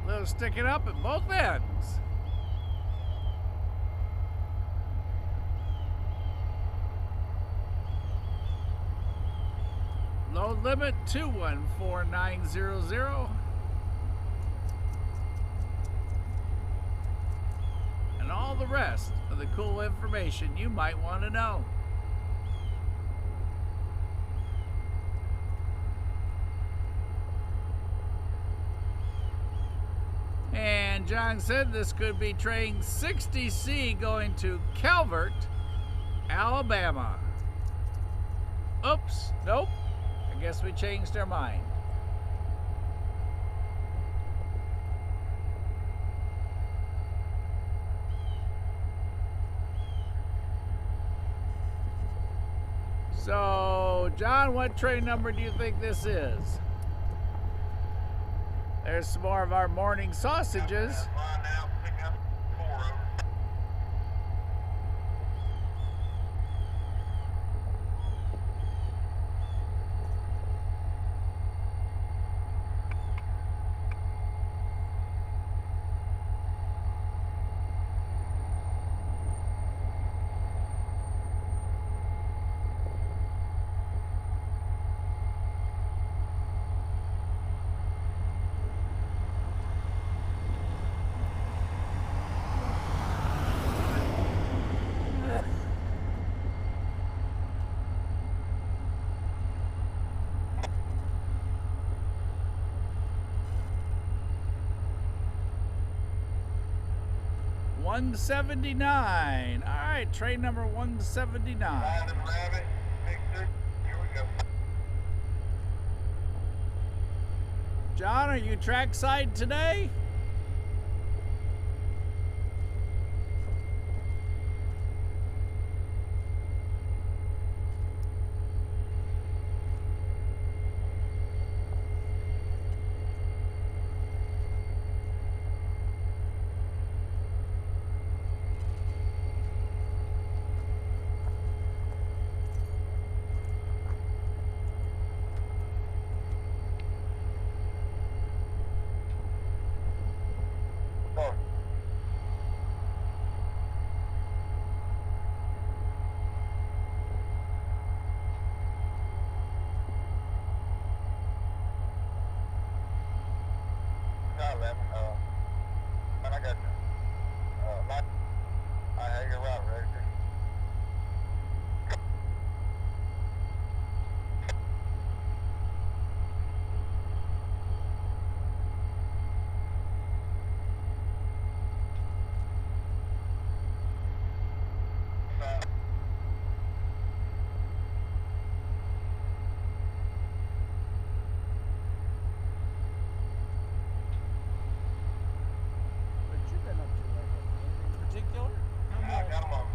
Little sticking up at both ends. Load limit 214900. And all the rest of the cool information you might want to know. And John said this could be train 60C going to Calvert, Alabama. Oops, nope. I guess we changed our mind. So, John, what train number do you think this is? There's some more of our morning sausages. Line out, pick up 4 over. $179. All right, train number 179. Rabbit, rabbit, Victor. Here we go. John, are you trackside today? Oh. Not 11. Man, I got you. I have your route ready. What you been up to lately? Anything in particular? I got them on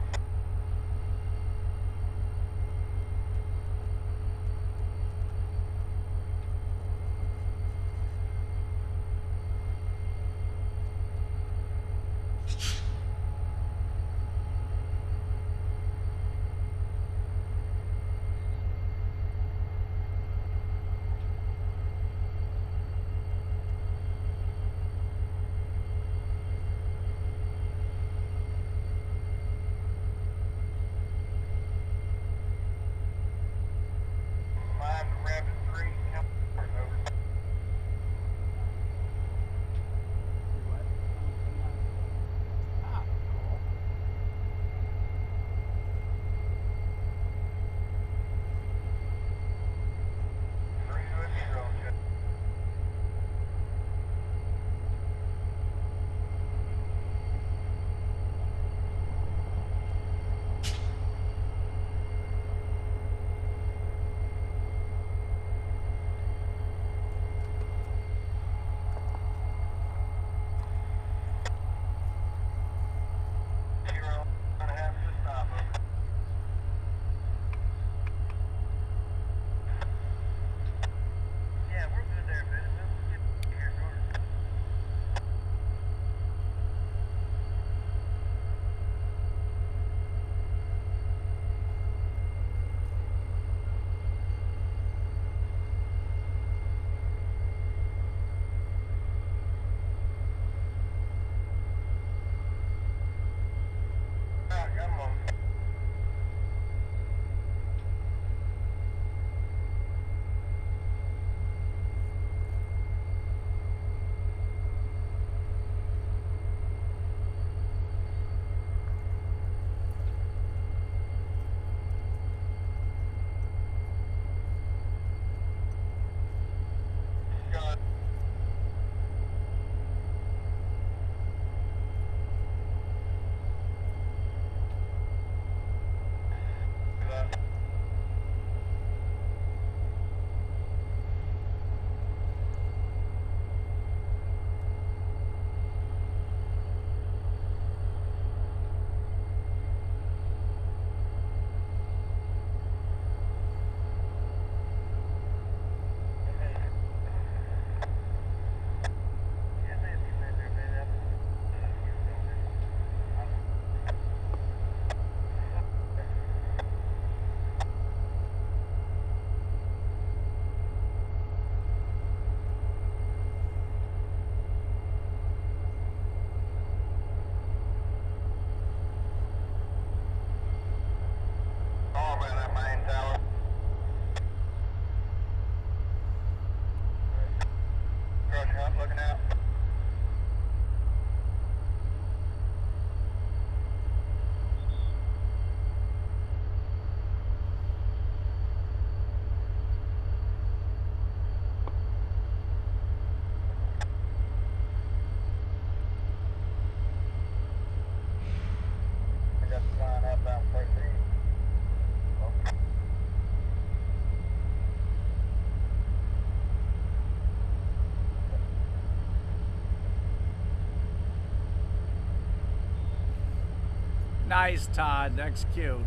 Nice, Todd. That's cute.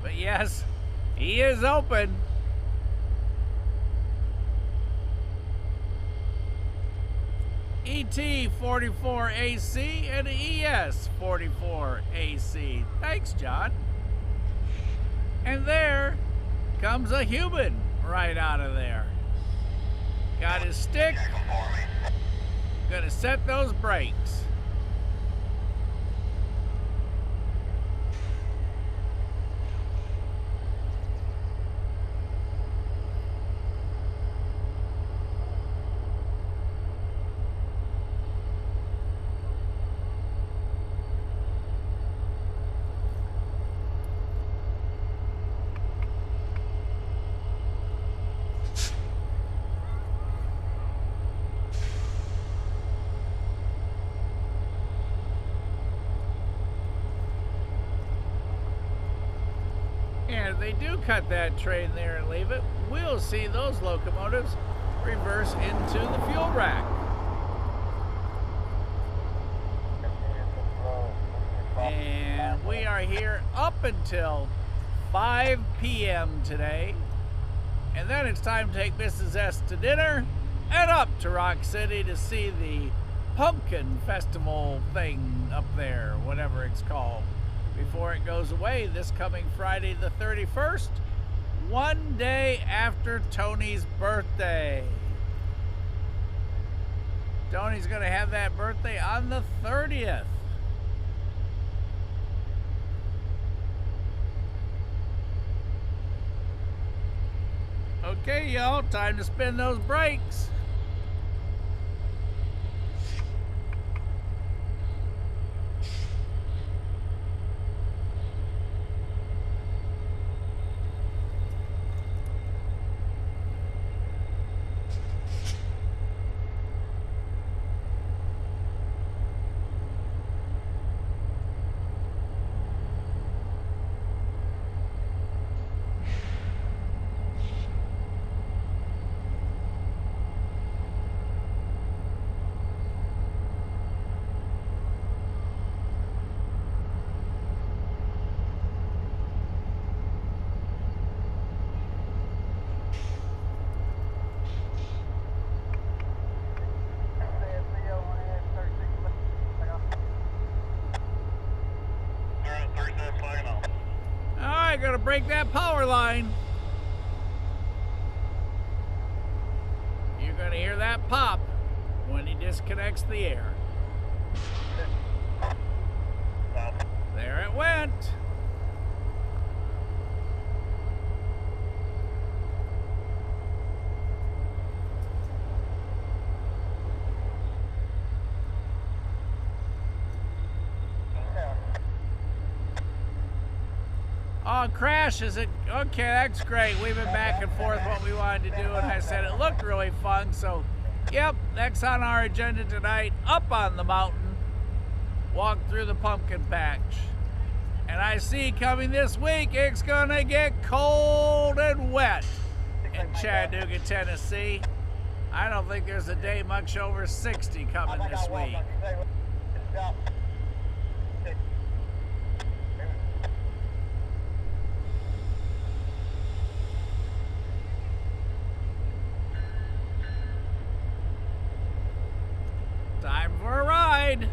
But yes, he is open. ET44AC and ES44AC. Thanks, John. And there comes a human right out of there. Got his stick. Gonna set those brakes. And if they do cut that train there and leave it, we'll see those locomotives reverse into the fuel rack. And we are here up until 5 p.m. today. And then it's time to take Mrs. S to dinner and up to Rock City to see the pumpkin festival thing up there, whatever it's called, before it goes away this coming Friday the 31st, one day after Tony's birthday. Tony's going to have that birthday on the 30th. Okay, y'all, time to spin those brakes. Gotta break that power line. You're gonna hear that pop when he disconnects the air. There it went. Oh, crash, is it? Okay, that's great. We've been back and forth what we wanted to do, and I said it looked really fun. So, yep, that's on our agenda tonight. Up on the mountain, walk through the pumpkin patch. And I see coming this week, it's gonna get cold and wet in Chattanooga, Tennessee. I don't think there's a day much over 60 coming this week. Time for a ride.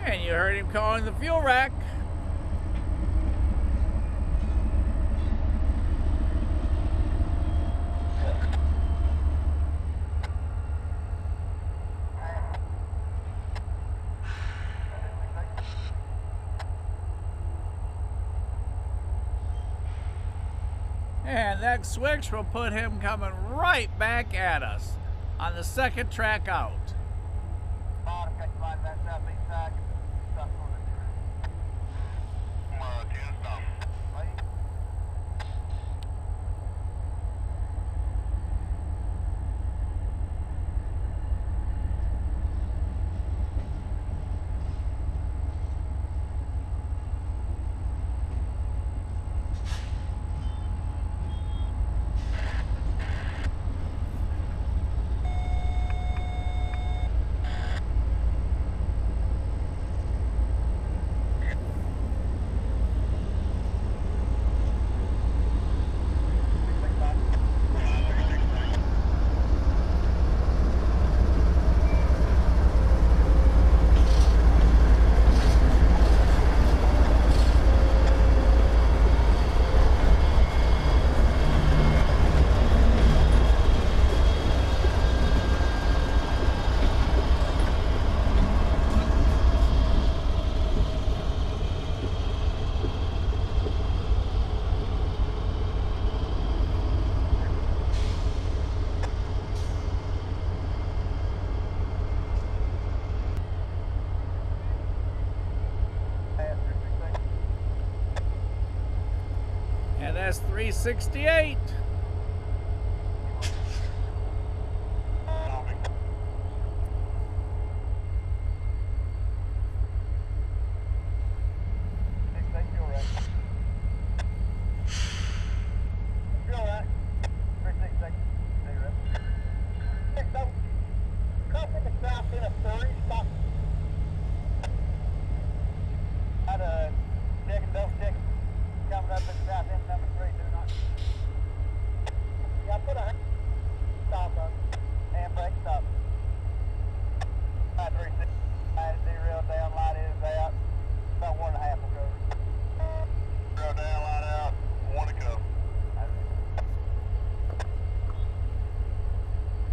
And you heard him calling the fuel rack. And that switch will put him coming right back at us on the second track out. Bottom, got you line that southeast side. Stop going to 10 stop. Wait. And that's 368.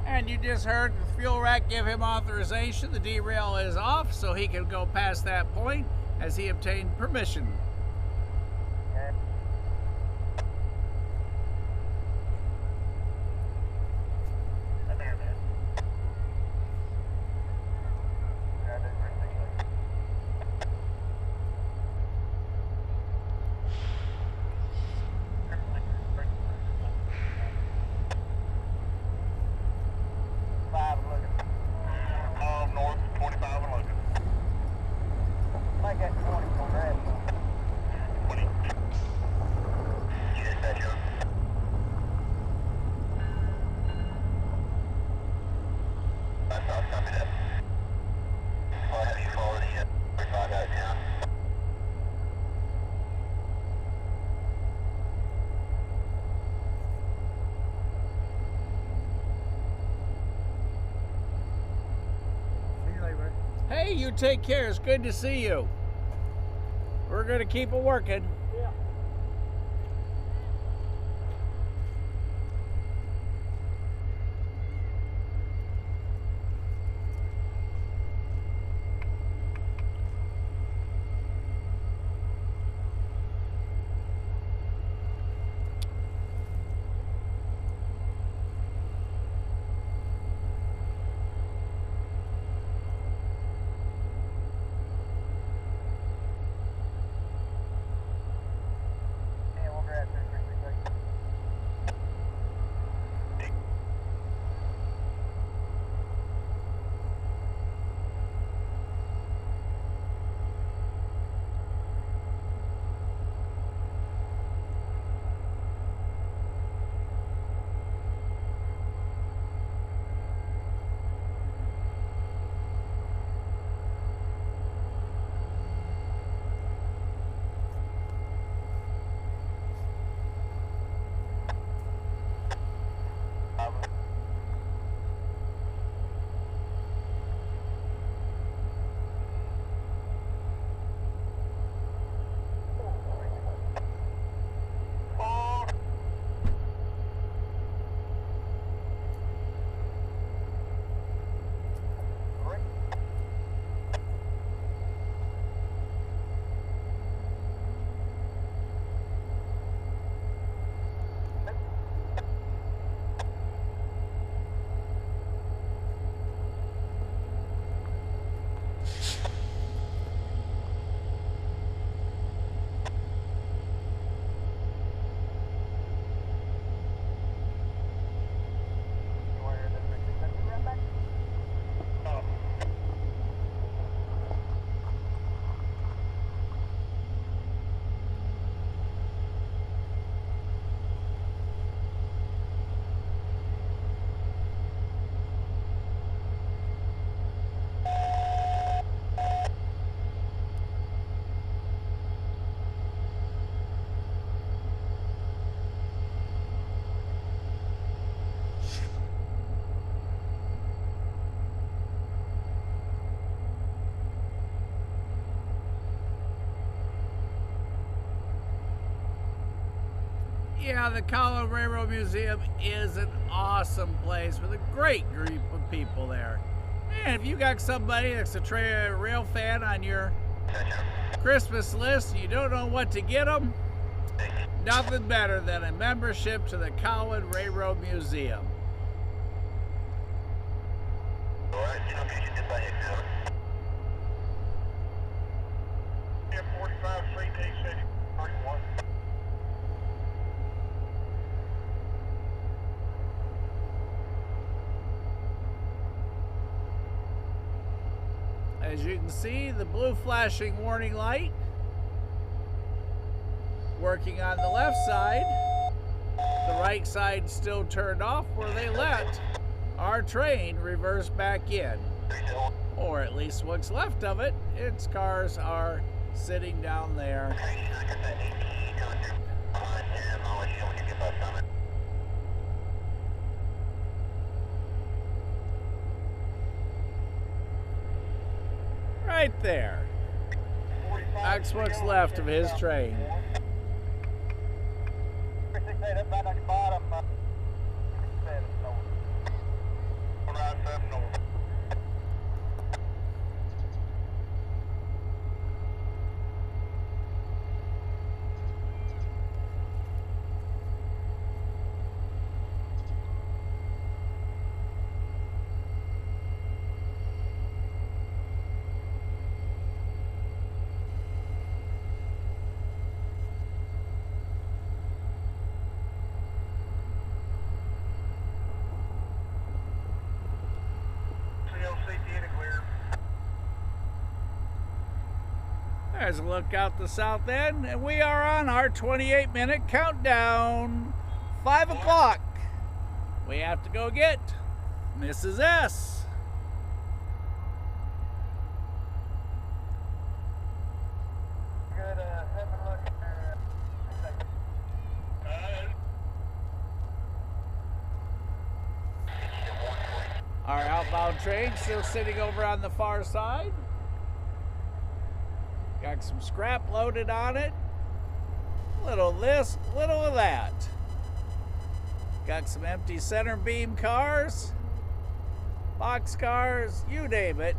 And you just heard the fuel rack give him authorization. The derail is off, so he can go past that point as he obtained permission. Hey, you take care. It's good to see you. We're going to keep it working. Yeah. Yeah, the Colorado Railroad Museum is an awesome place with a great group of people there. And if you got somebody that's a rail fan on your Christmas list and you don't know what to get them, nothing better than a membership to the Colorado Railroad Museum. As you can see, the blue flashing warning light working on the left side. The right side still turned off where they let our train reverse back in. Or at least what's left of it. Its cars are sitting down there. Right there. That's what's left of his train. There's a look out the south end, and we are on our 28-minute countdown. 5 o'clock. We have to go get Mrs. S. Our outbound train still sitting over on the far side. Got some scrap loaded on it. Little of this, little of that. Got some empty center beam cars, box cars, you name it.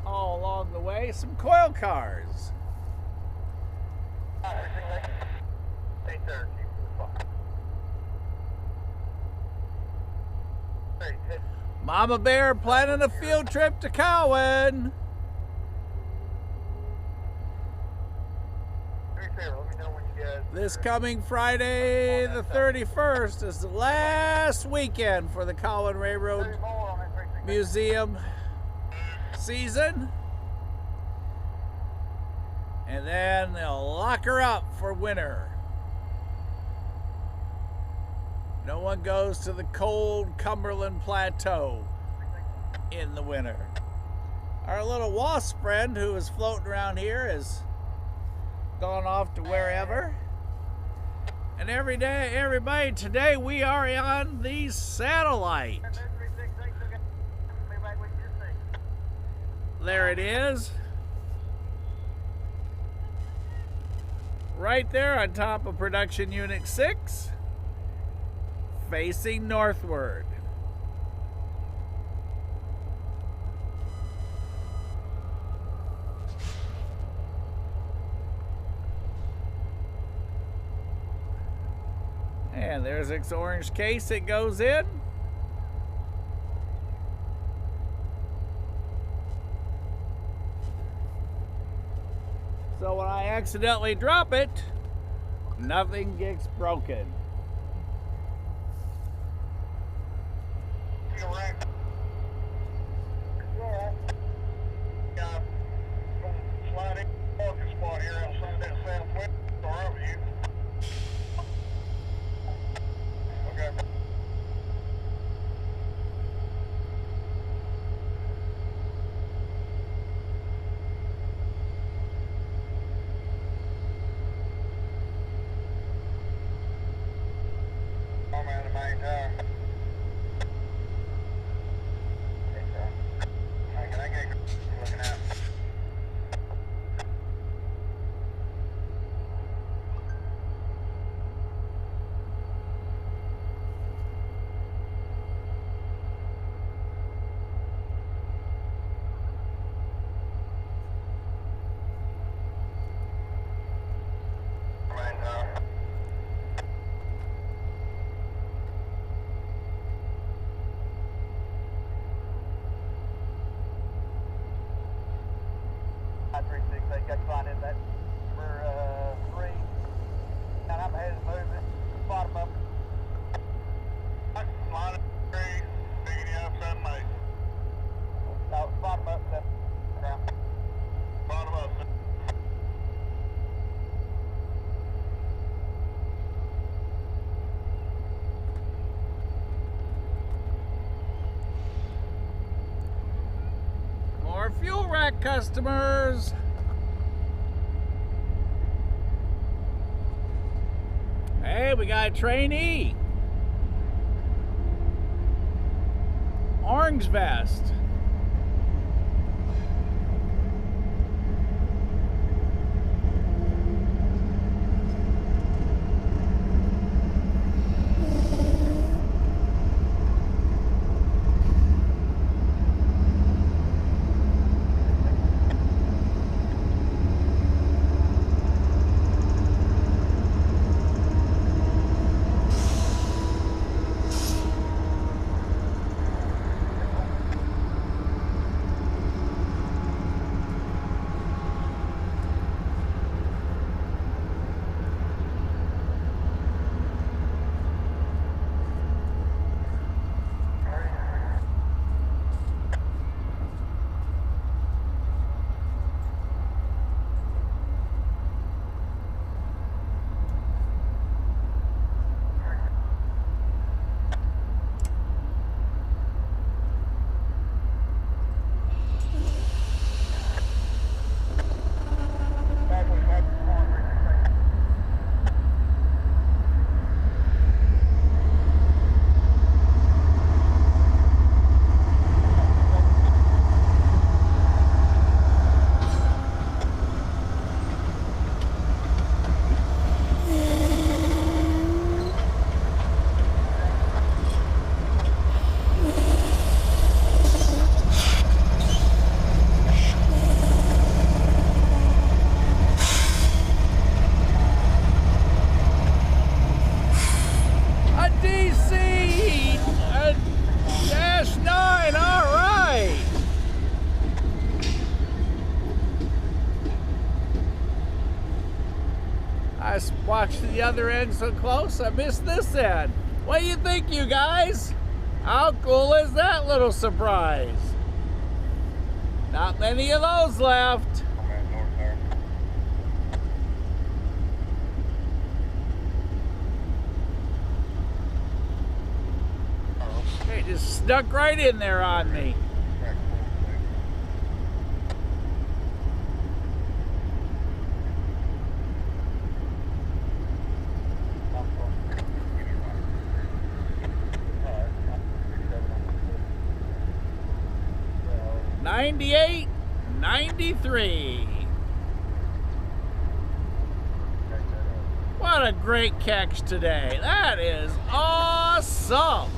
All along the way, some coil cars. Mama Bear planning a field trip to Cowan. This coming Friday the 31st is the last weekend for the Colorado Railroad Museum season. And then they'll lock her up for winter. No one goes to the cold Cumberland Plateau in the winter. Our little wasp friend who is floating around here is gone off to wherever. And everybody, today we are on the satellite. There it is. Right there on top of production unit 6, facing northward. And there's its orange case it goes in. So when I accidentally drop it, nothing gets broken. fuel rack customers. Hey, we got a trainee. Orange vest. I watched the other end so close, I missed this end. What do you think, you guys? How cool is that little surprise? Not many of those left. They just snuck right in there on me. '98, '93. What a great catch today. That is awesome.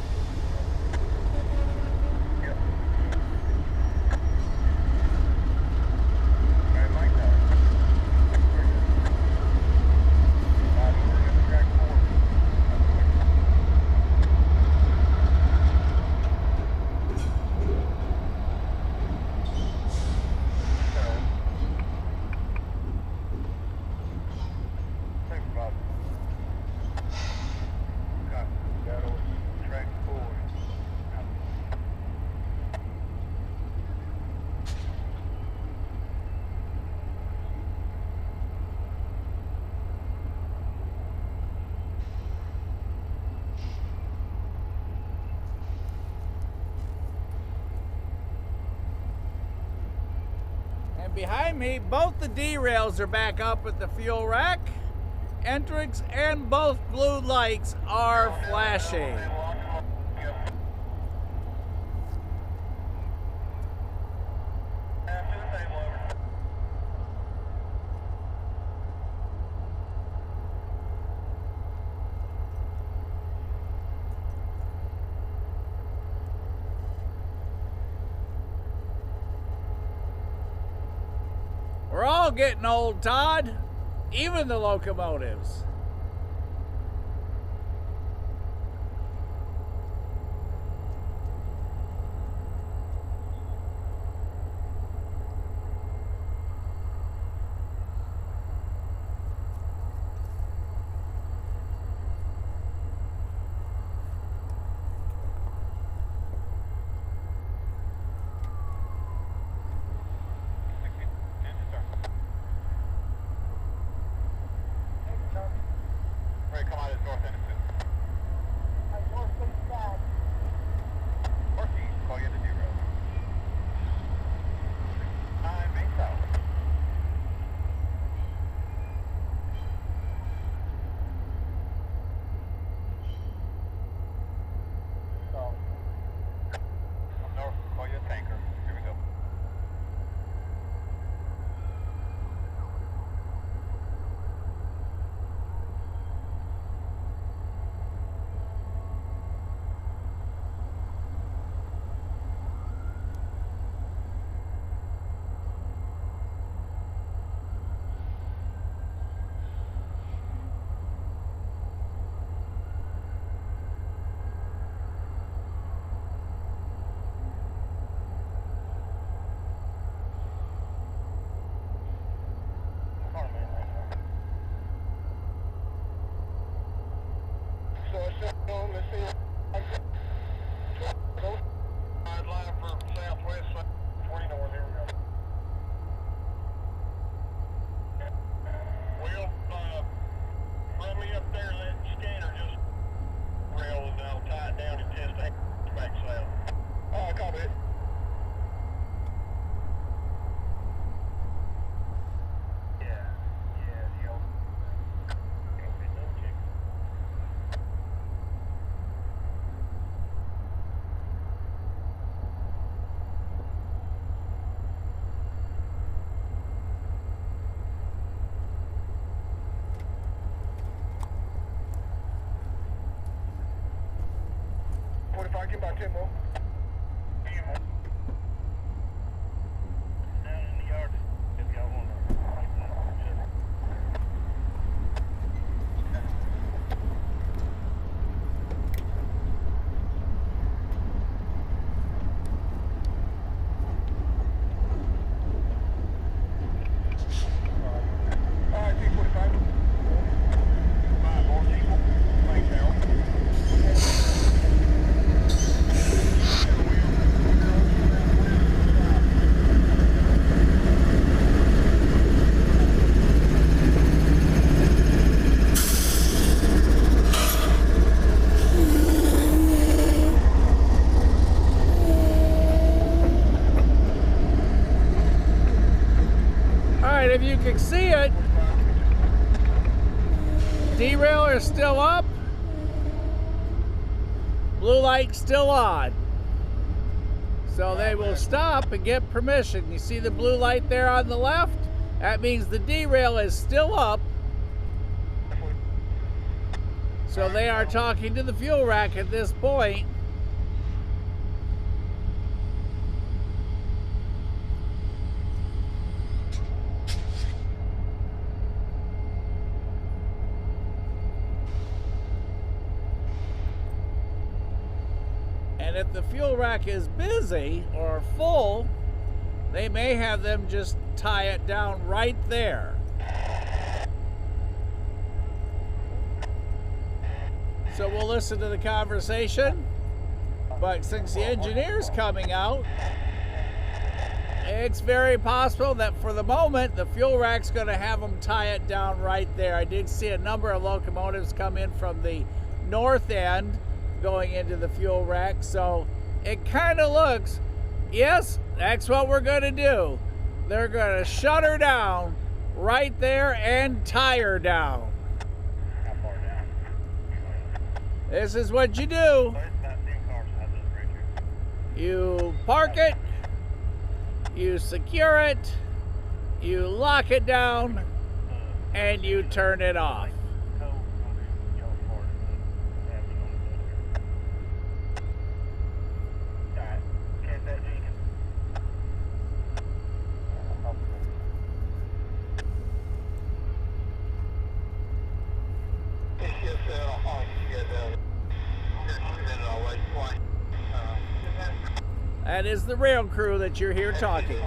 Behind me, both the derails are back up at the fuel rack. Entrance and both blue lights are flashing. We're all getting old, Todd, even the locomotives. Come out of this north end of north east, call you the derail. so I sent him and see line for southwest, 20 north, here we go. Well, run me up there and let the scanner just rail and I'll tie it down and test the back south. Copy it. If I get my 10 more. Down in the yard, if y'all want to. All right, T45. 5 more people. Thanks, Harold. If you can see it, derailer is still up, blue light still on. So they will stop and get permission. You see the blue light there on the left? That means the derail is still up. So they are talking to the fuel rack at this point. And if the fuel rack is busy or full, they may have them just tie it down right there. So we'll listen to the conversation. But since the engineer's coming out, it's very possible that for the moment, the fuel rack's going to have them tie it down right there. I did see a number of locomotives come in from the north end going into the fuel rack, so it kind of looks, yes, that's what we're going to do. They're going to shut her down right there and tie her down. How far down? This is what you do. You park it, you secure it, you lock it down, and you turn it off. That is the rail crew that you're here talking.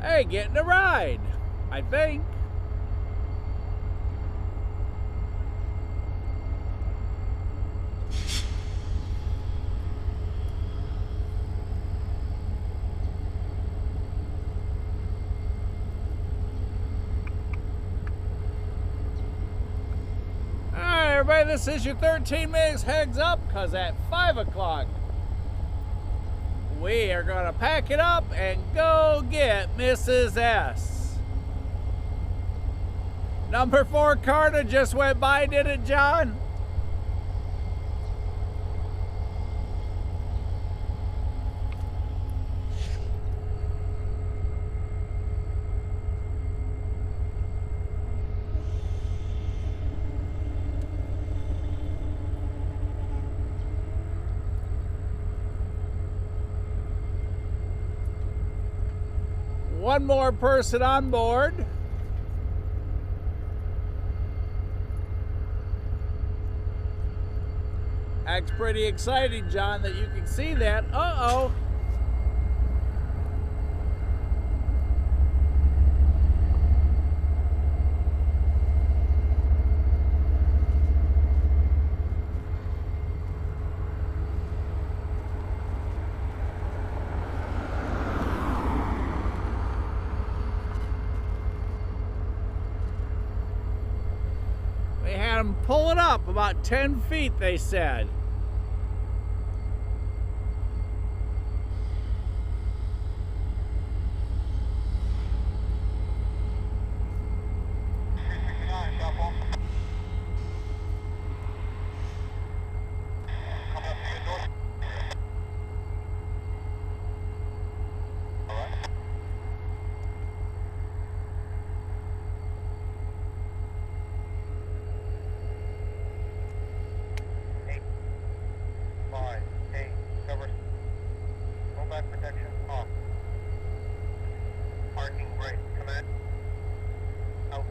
Hey, getting a ride, I think. Alright, everybody, this is your 13 minutes heads up, because at 5 o'clock, we are going to pack it up and go get Mrs. S. Number 4 Carter just went by, did it, John? One more person on board. That's pretty exciting, John, that you can see that. Uh-oh. They had them pull it up about 10 feet, they said. Protection off. Parking brake. Command. Out.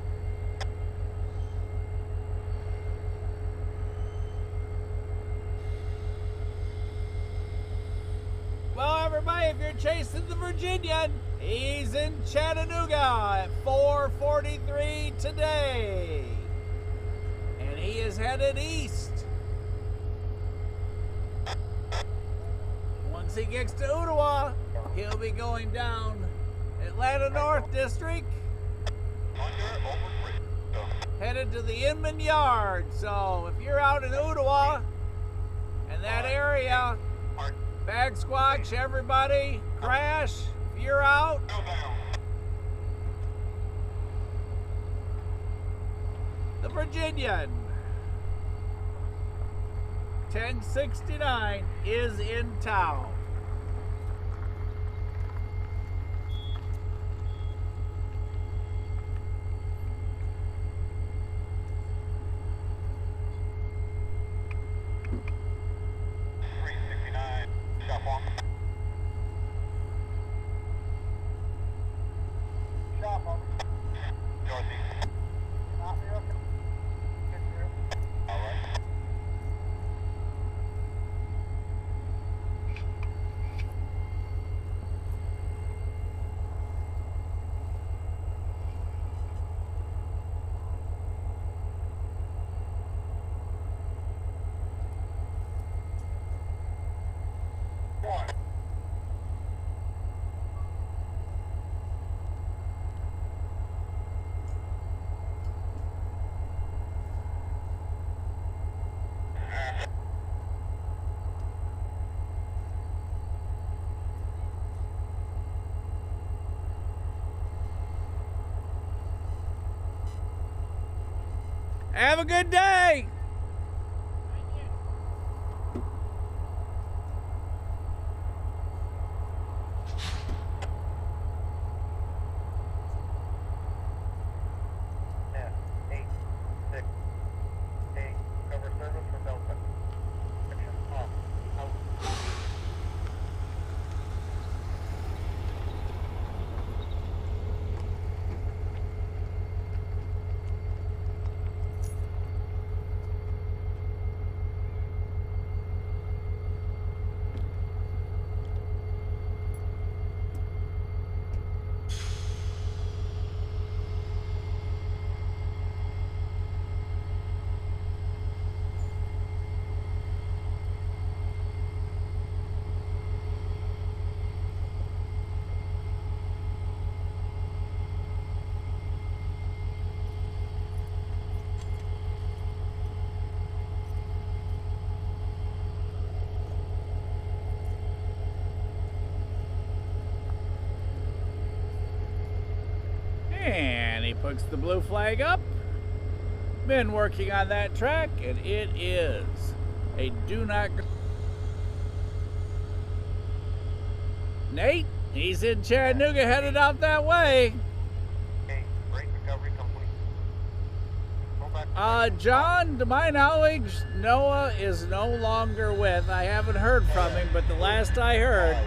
Well, everybody, if you're chasing the Virginian, he's in Chattanooga at 4:43 today. And he is headed east. Once he gets to Ottawa, he'll be going down Atlanta North District, headed to the Inman Yard. So if you're out in Ottawa and that area, bag squatch, everybody, crash. If you're out, the Virginian 1069 is in town. Have a good day. Cover service for Delta. Section off. Out. And he puts the blue flag up. Been working on that track, and it is a do not go. Nate, he's in Chattanooga, headed out that way. Okay, brake recovery complete. Go back. John, to my knowledge, Noah is no longer with. I haven't heard from him, but the last I heard,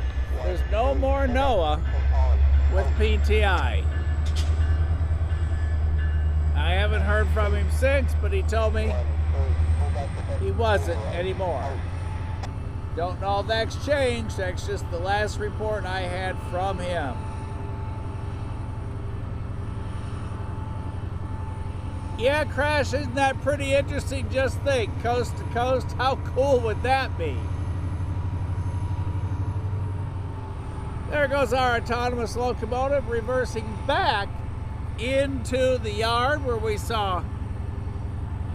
there's no more Noah with PTI. I haven't heard from him since, but he told me he wasn't anymore. Don't know if that's changed. That's just the last report I had from him. Yeah, Crash, isn't that pretty interesting? Just think, coast to coast, how cool would that be? There goes our autonomous locomotive reversing back into the yard where we saw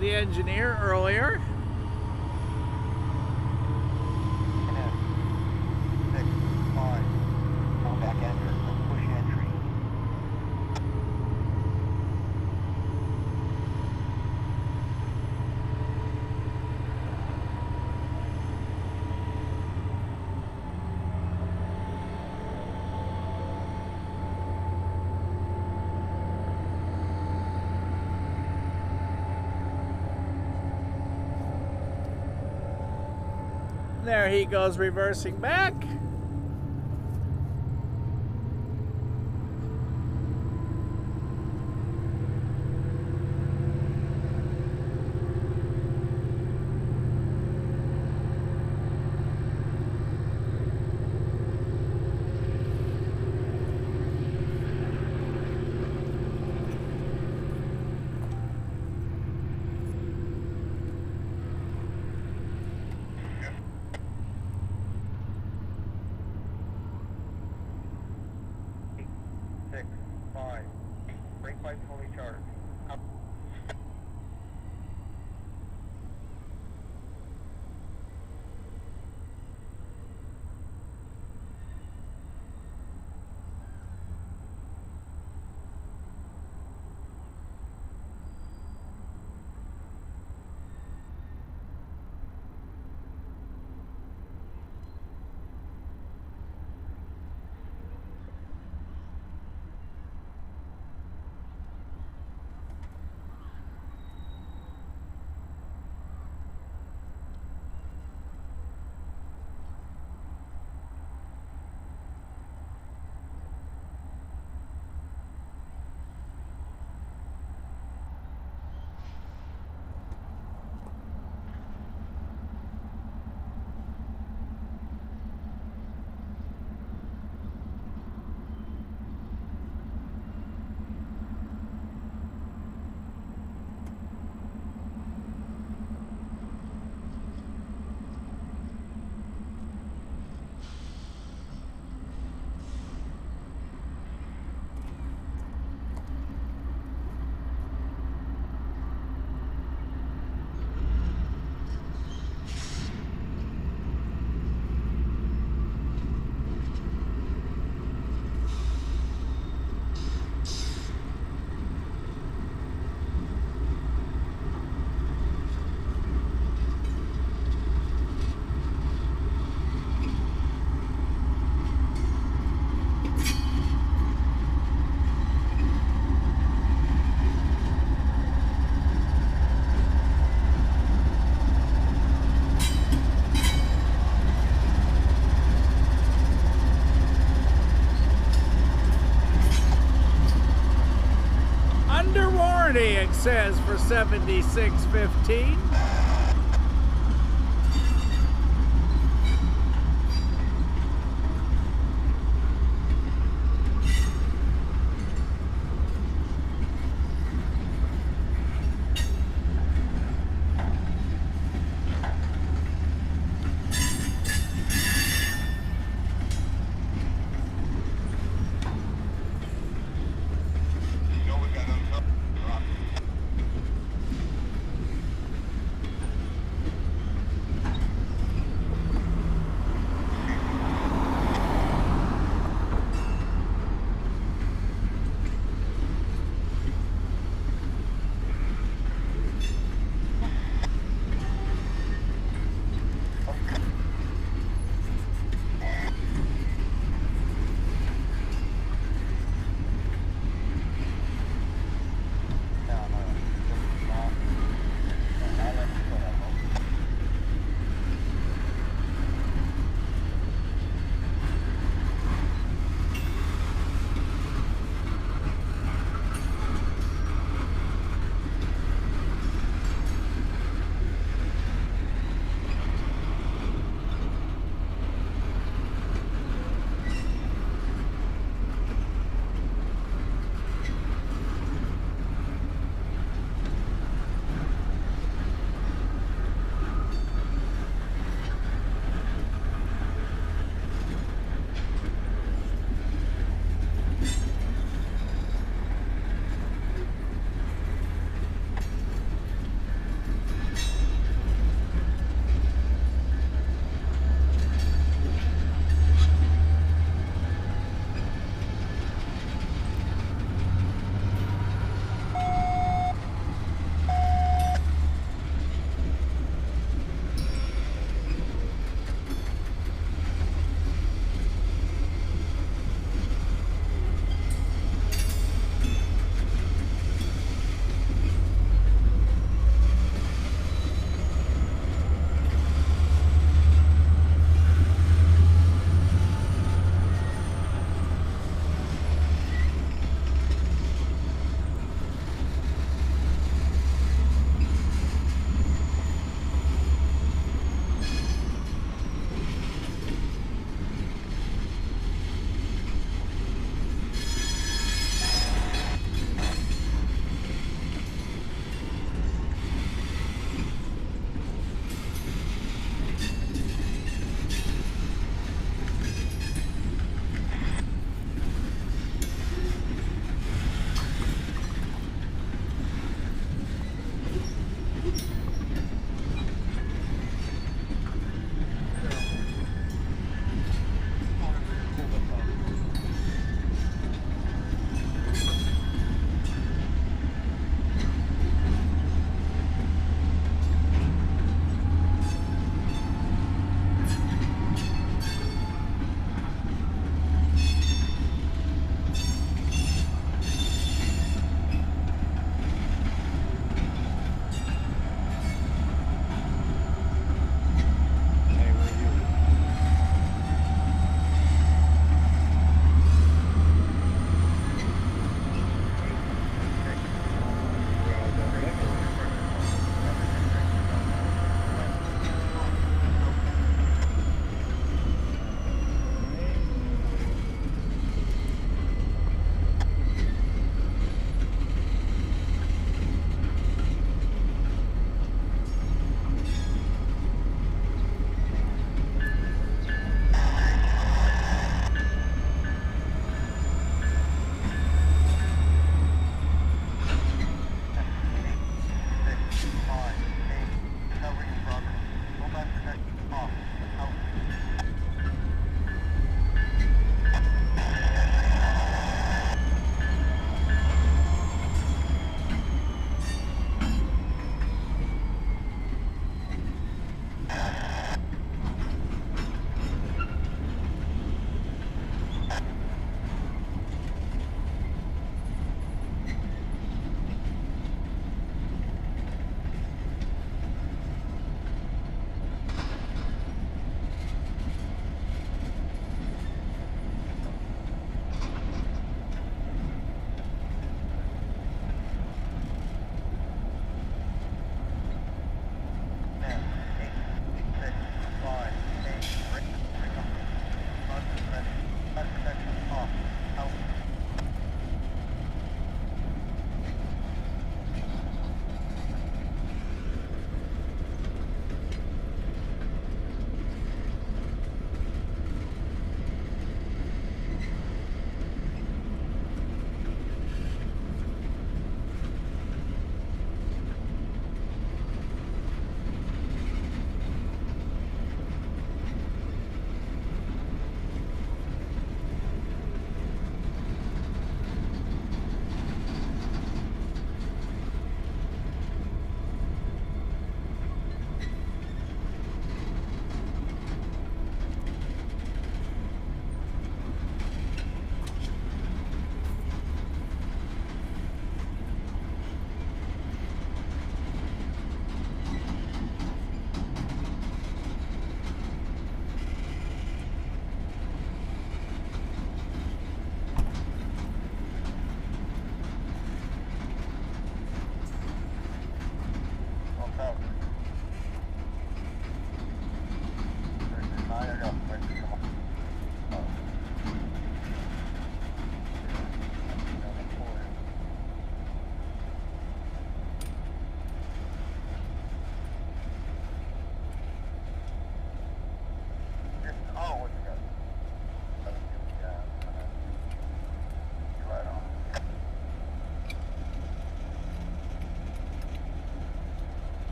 the engineer earlier. 6, 5. Go back enter. Push entry. There he goes reversing back. Brake pipe fully charged. Up. It says for 7615.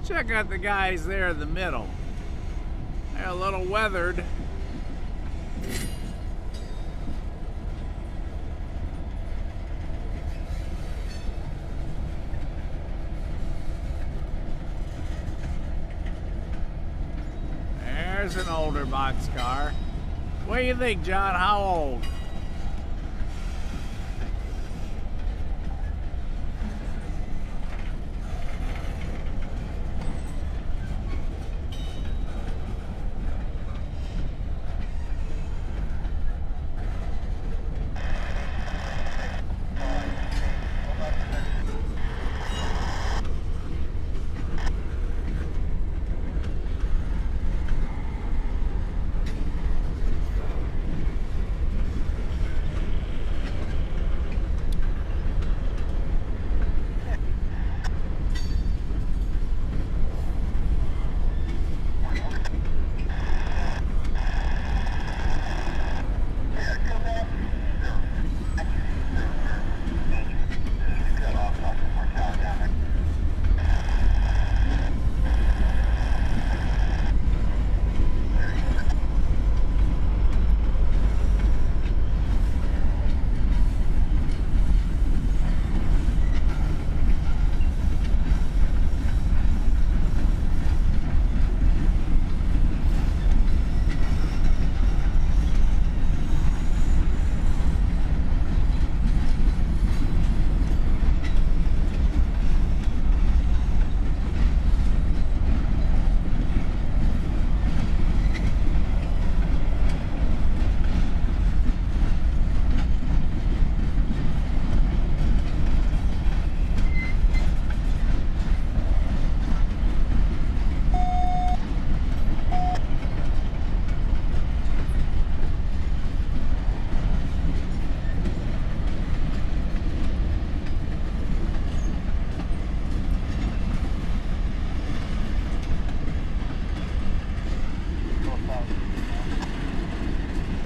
Check out the guys there in the middle. They're a little weathered. There's an older boxcar. What do you think, John? How old?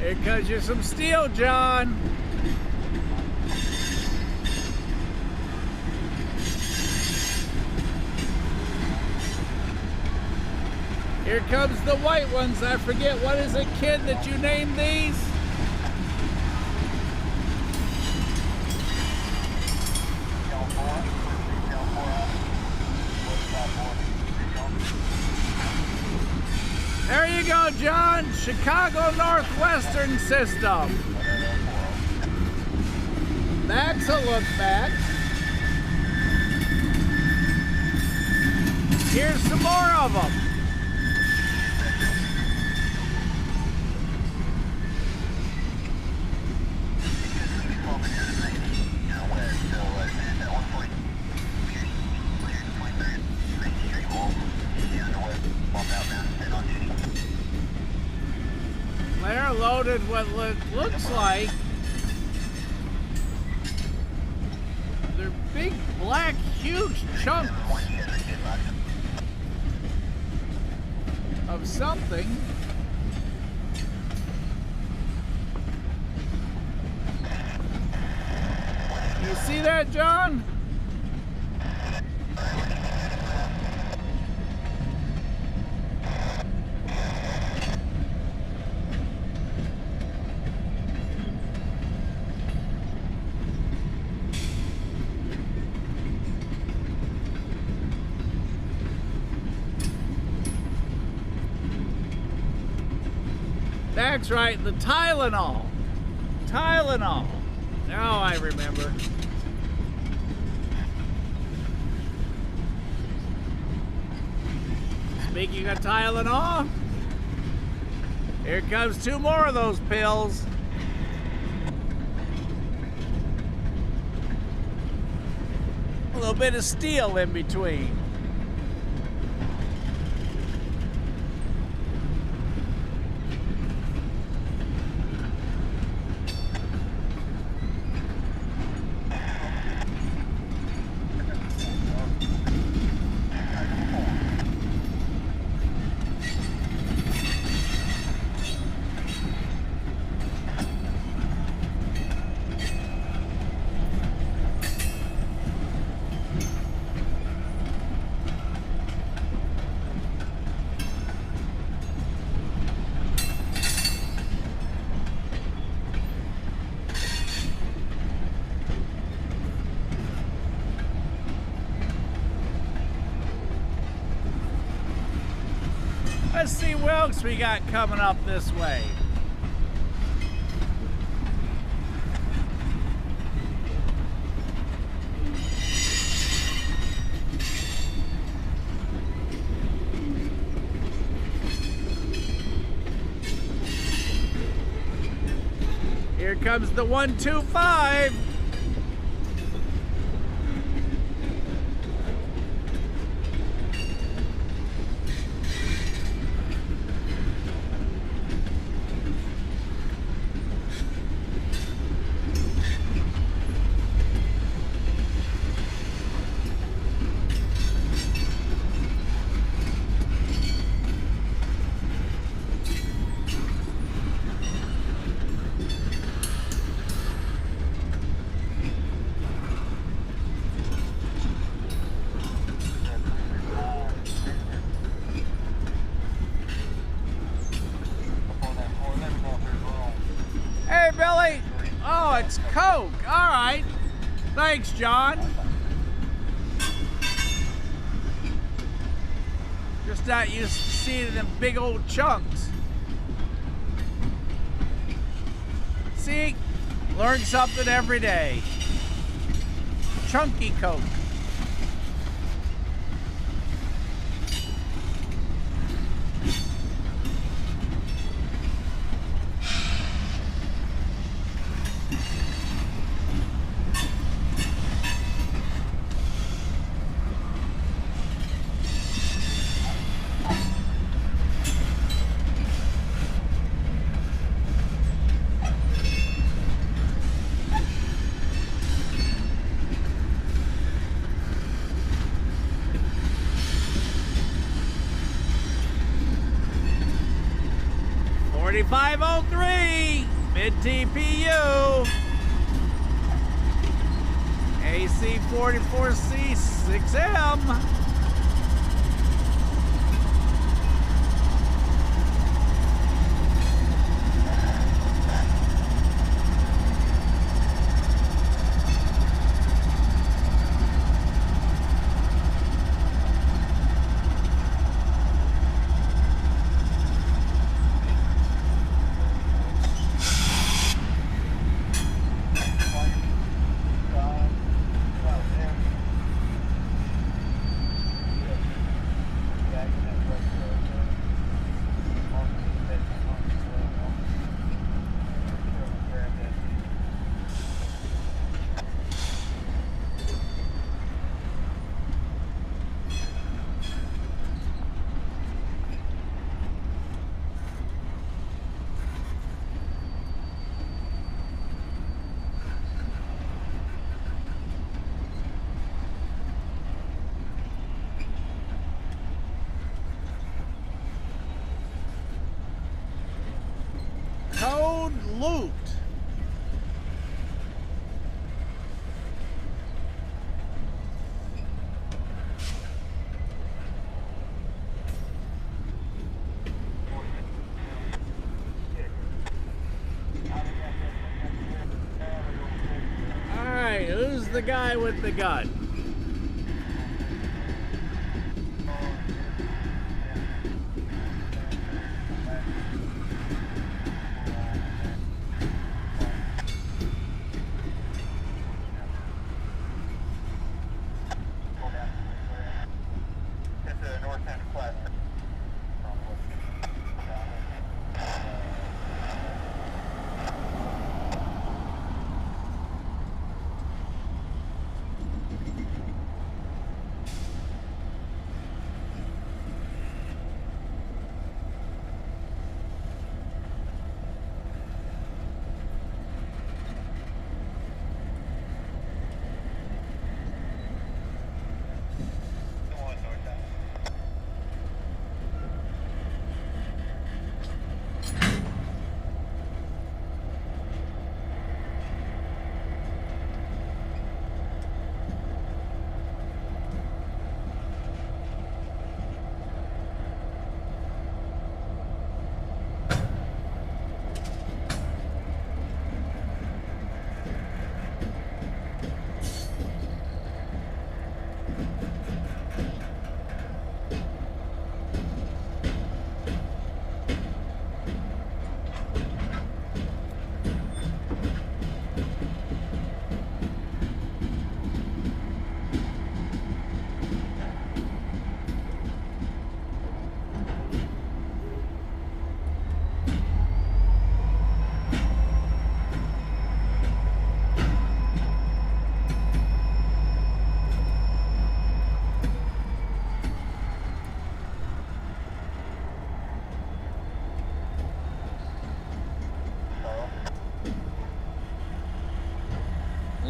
Here comes you some steel, John. Here comes the white ones. I forget, what is it, kid, that you named these? There you go, John. Chicago Northwestern system. That's a look back. Here's some more of them. They're loaded what looks like they're big, black, huge chunks of something. You see that, John? That's right, the Tylenol. Tylenol. Now I remember. Speaking of Tylenol, here comes two more of those pills. A little bit of steel in between. Let's see what else we got coming up this way. Here comes the 125. Hey, Billy. Oh, it's Coke. All right. Thanks, John. Just not used to seeing it in big old chunks. See? Learn something every day. Chunky Coke. $45.03 mid TPU AC 44C 6M. Code loot. All right, who's the guy with the gun?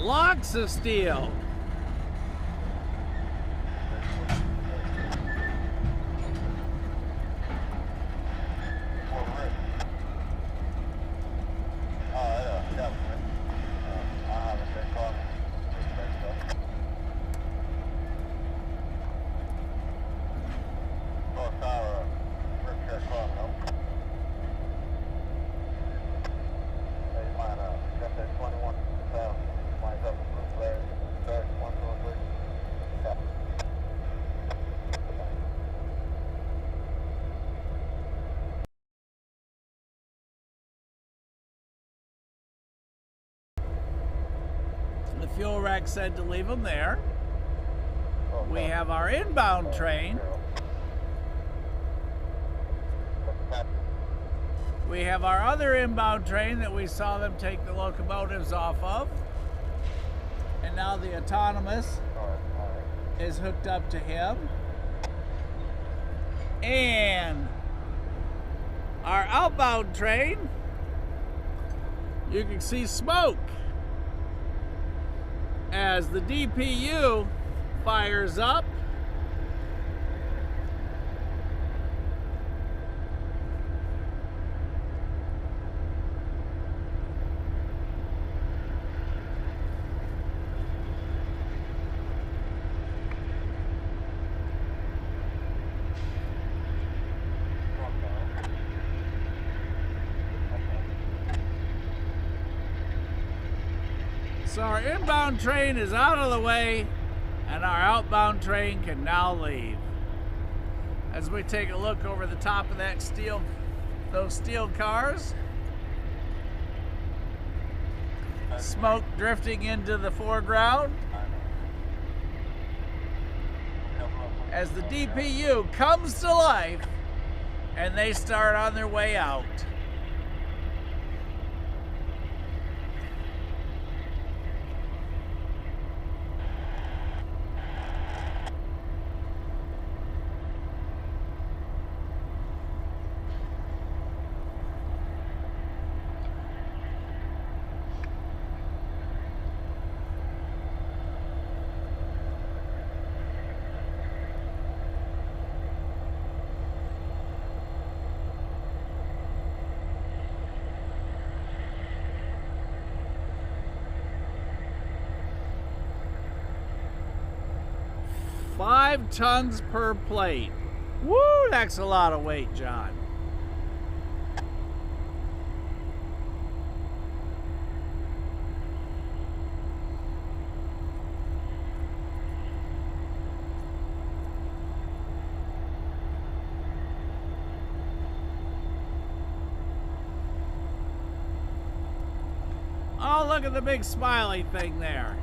Blocks of steel. The fuel rack said to leave them there. We have our inbound train. We have our other inbound train that we saw them take the locomotives off of. And now the autonomous is hooked up to him. And our outbound train, you can see smoke as the DPU fires up. So our inbound train is out of the way and our outbound train can now leave. As we take a look over the top of that those steel cars, smoke drifting into the foreground as the DPU comes to life and they start on their way out. Five tons per plate. Woo, that's a lot of weight, John. Oh, look at the big smiley thing there.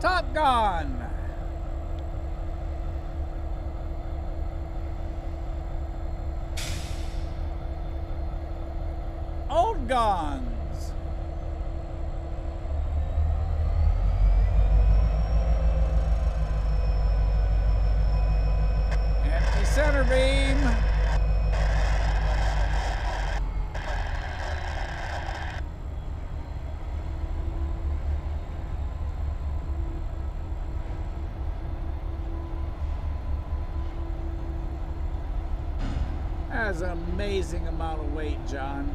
Top Gun. Old Guns. Empty center beam. That's an amazing amount of weight, John.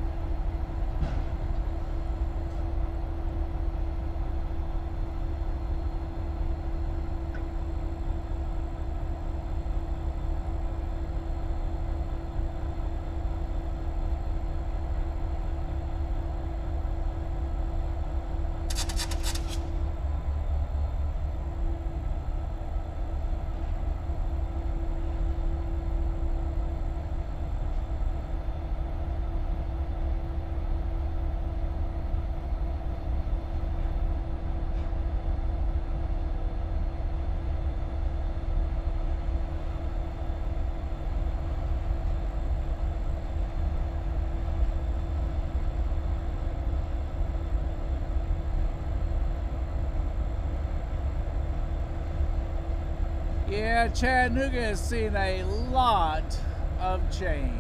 Yeah, Chattanooga has seen a lot of change.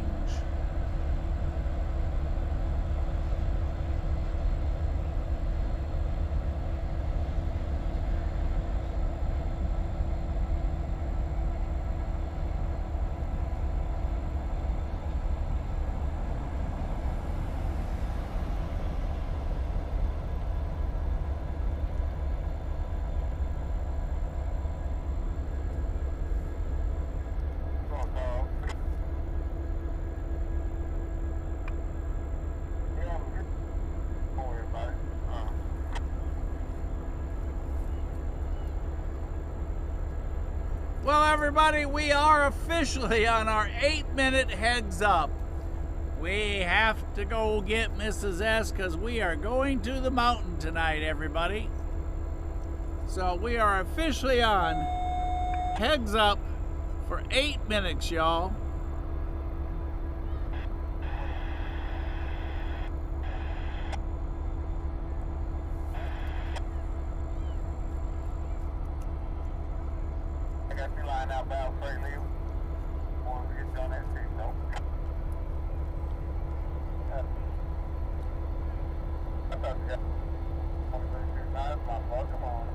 Well, everybody, we are officially on our 8-minute heads up. We have to go get Mrs. S because we are going to the mountain tonight, everybody. So we are officially on heads up for 8 minutes, y'all. I got you lying out bound freight leave. Once we get done that street, though. I thought you got 132 my fault. Come on.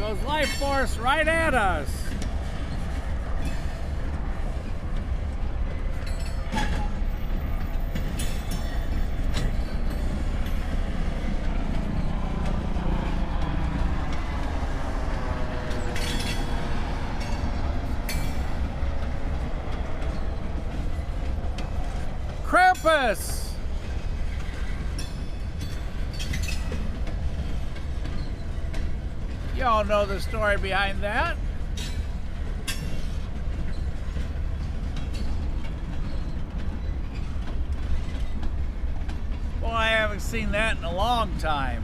Goes life force right at us. Krampus! Y'all know the story behind that. Well, I haven't seen that in a long time.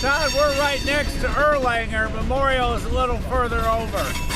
Todd, we're right next to Erlanger. Memorial is a little further over.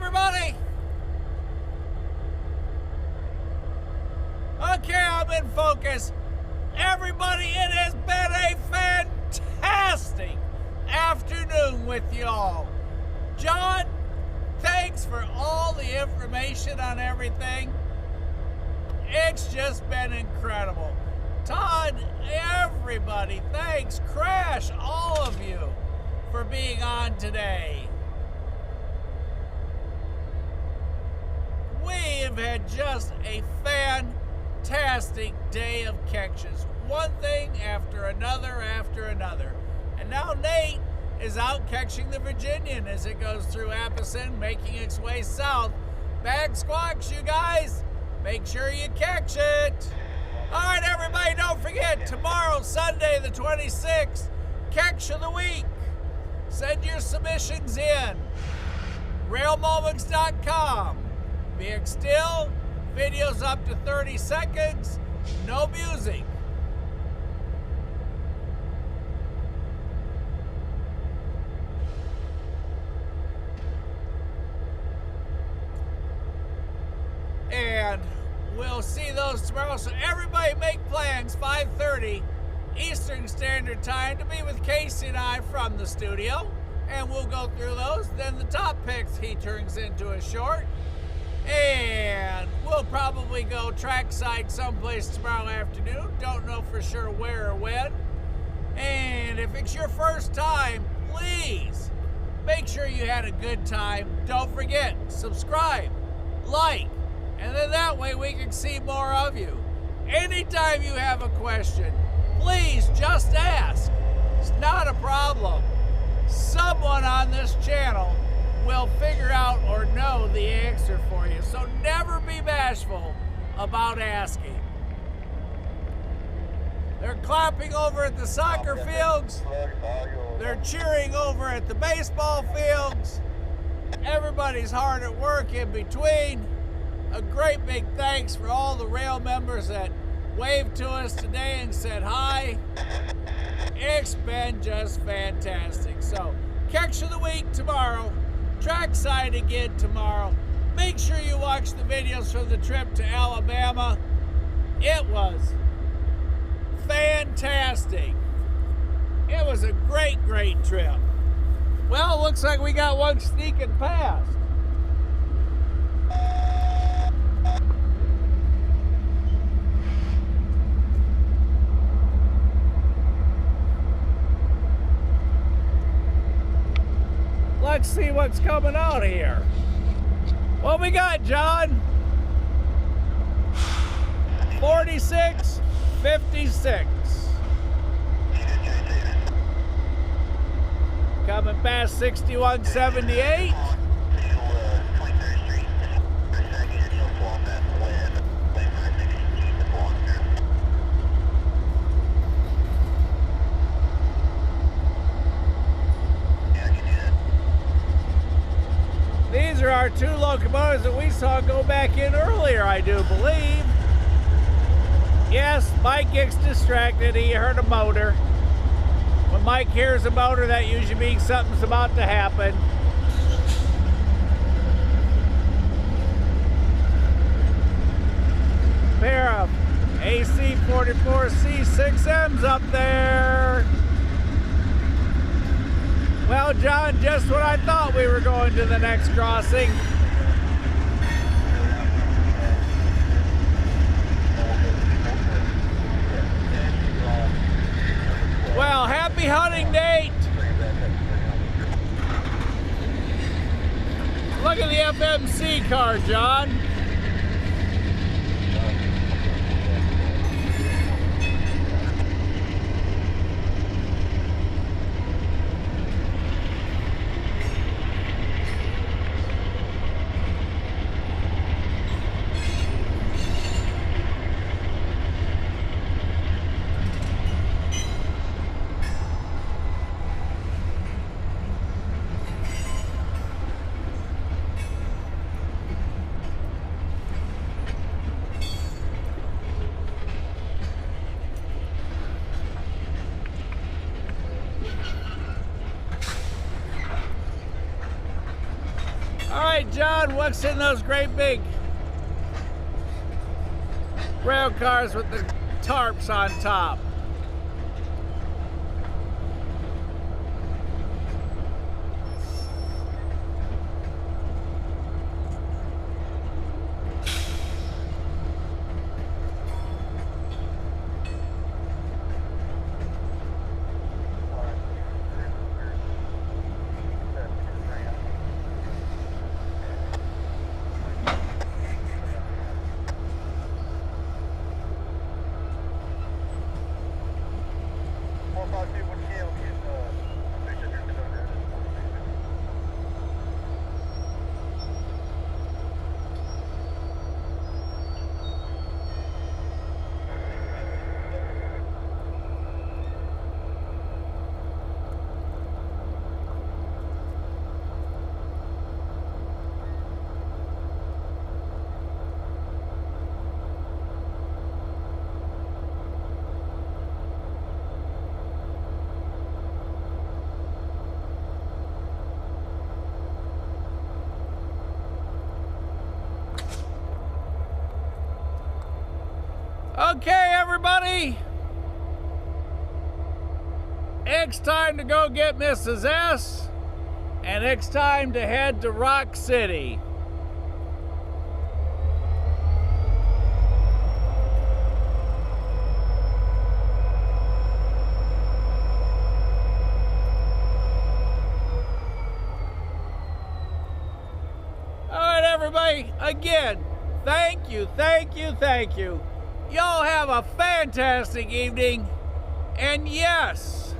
everybody? Okay, I'm in focus. Everybody, it has been a fantastic afternoon with y'all. John, thanks for all the information on everything. It's just been incredible. Todd, everybody, thanks. Crash, all of you, for being on today. We've had just a fantastic day of catches. One thing after another after another. And now Nate is out catching the Virginian as it goes through Appleton, making its way south. Bag squawks, you guys. Make sure you catch it. All right, everybody, don't forget, tomorrow, Sunday the 26th, Catch of the Week. Send your submissions in. Railmoments.com. Being still, videos up to 30 seconds, no music. And we'll see those tomorrow. So everybody make plans, 5:30 Eastern Standard Time, to be with Casey and I from the studio. And we'll go through those. Then the top picks he turns into a short. And we'll probably go trackside someplace tomorrow afternoon. Don't know for sure where or when. And if it's your first time, please make sure you had a good time. Don't forget, subscribe, like, and then that way we can see more of you. Anytime you have a question, please just ask. It's not a problem. Someone on this channel will figure out or know the answer for you. So never be bashful about asking. They're clapping over at the soccer fields. They're cheering over at the baseball fields. Everybody's hard at work in between. A great big thanks for all the rail members that waved to us today and said hi. It's been just fantastic. So, Catch of the Week tomorrow. Trackside again tomorrow. Make sure you watch the videos from the trip to Alabama. It was fantastic. It was a great, great trip. Well, it looks like we got one sneaking past. Let's see what's coming out here. What we got, John? 46.56. Coming past 61.78. These are our two locomotives that we saw go back in earlier, I do believe. Yes, Mike gets distracted. He heard a motor. When Mike hears a motor, that usually means something's about to happen. Pair of AC-44 C6Ms up there. Well, John, just when I thought we were going to the next crossing. Well, happy hunting, Nate. Look at the FMC car, John. John, what's in those great big rail cars with the tarps on top. Okay, everybody. It's time to go get Mrs. S, and it's time to head to Rock City. All right, everybody. Again, thank you, thank you, thank you. Y'all have a fantastic evening, and yes,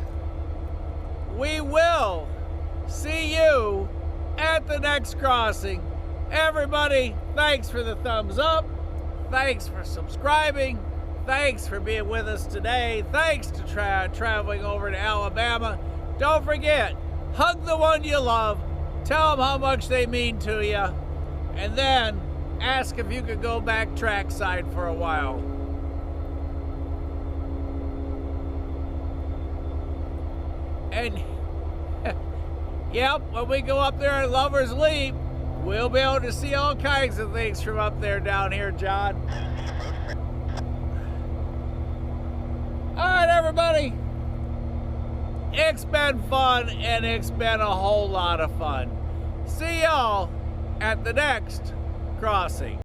we will see you at the next crossing. Everybody, thanks for the thumbs up, thanks for subscribing, thanks for being with us today, thanks to traveling over to Alabama. Don't forget, hug the one you love, tell them how much they mean to you, and then ask if you could go back trackside for a while. And, yep, when we go up there at Lover's Leap, we'll be able to see all kinds of things from up there down here, John. All right, everybody. It's been fun, and it's been a whole lot of fun. See y'all at the next crossing.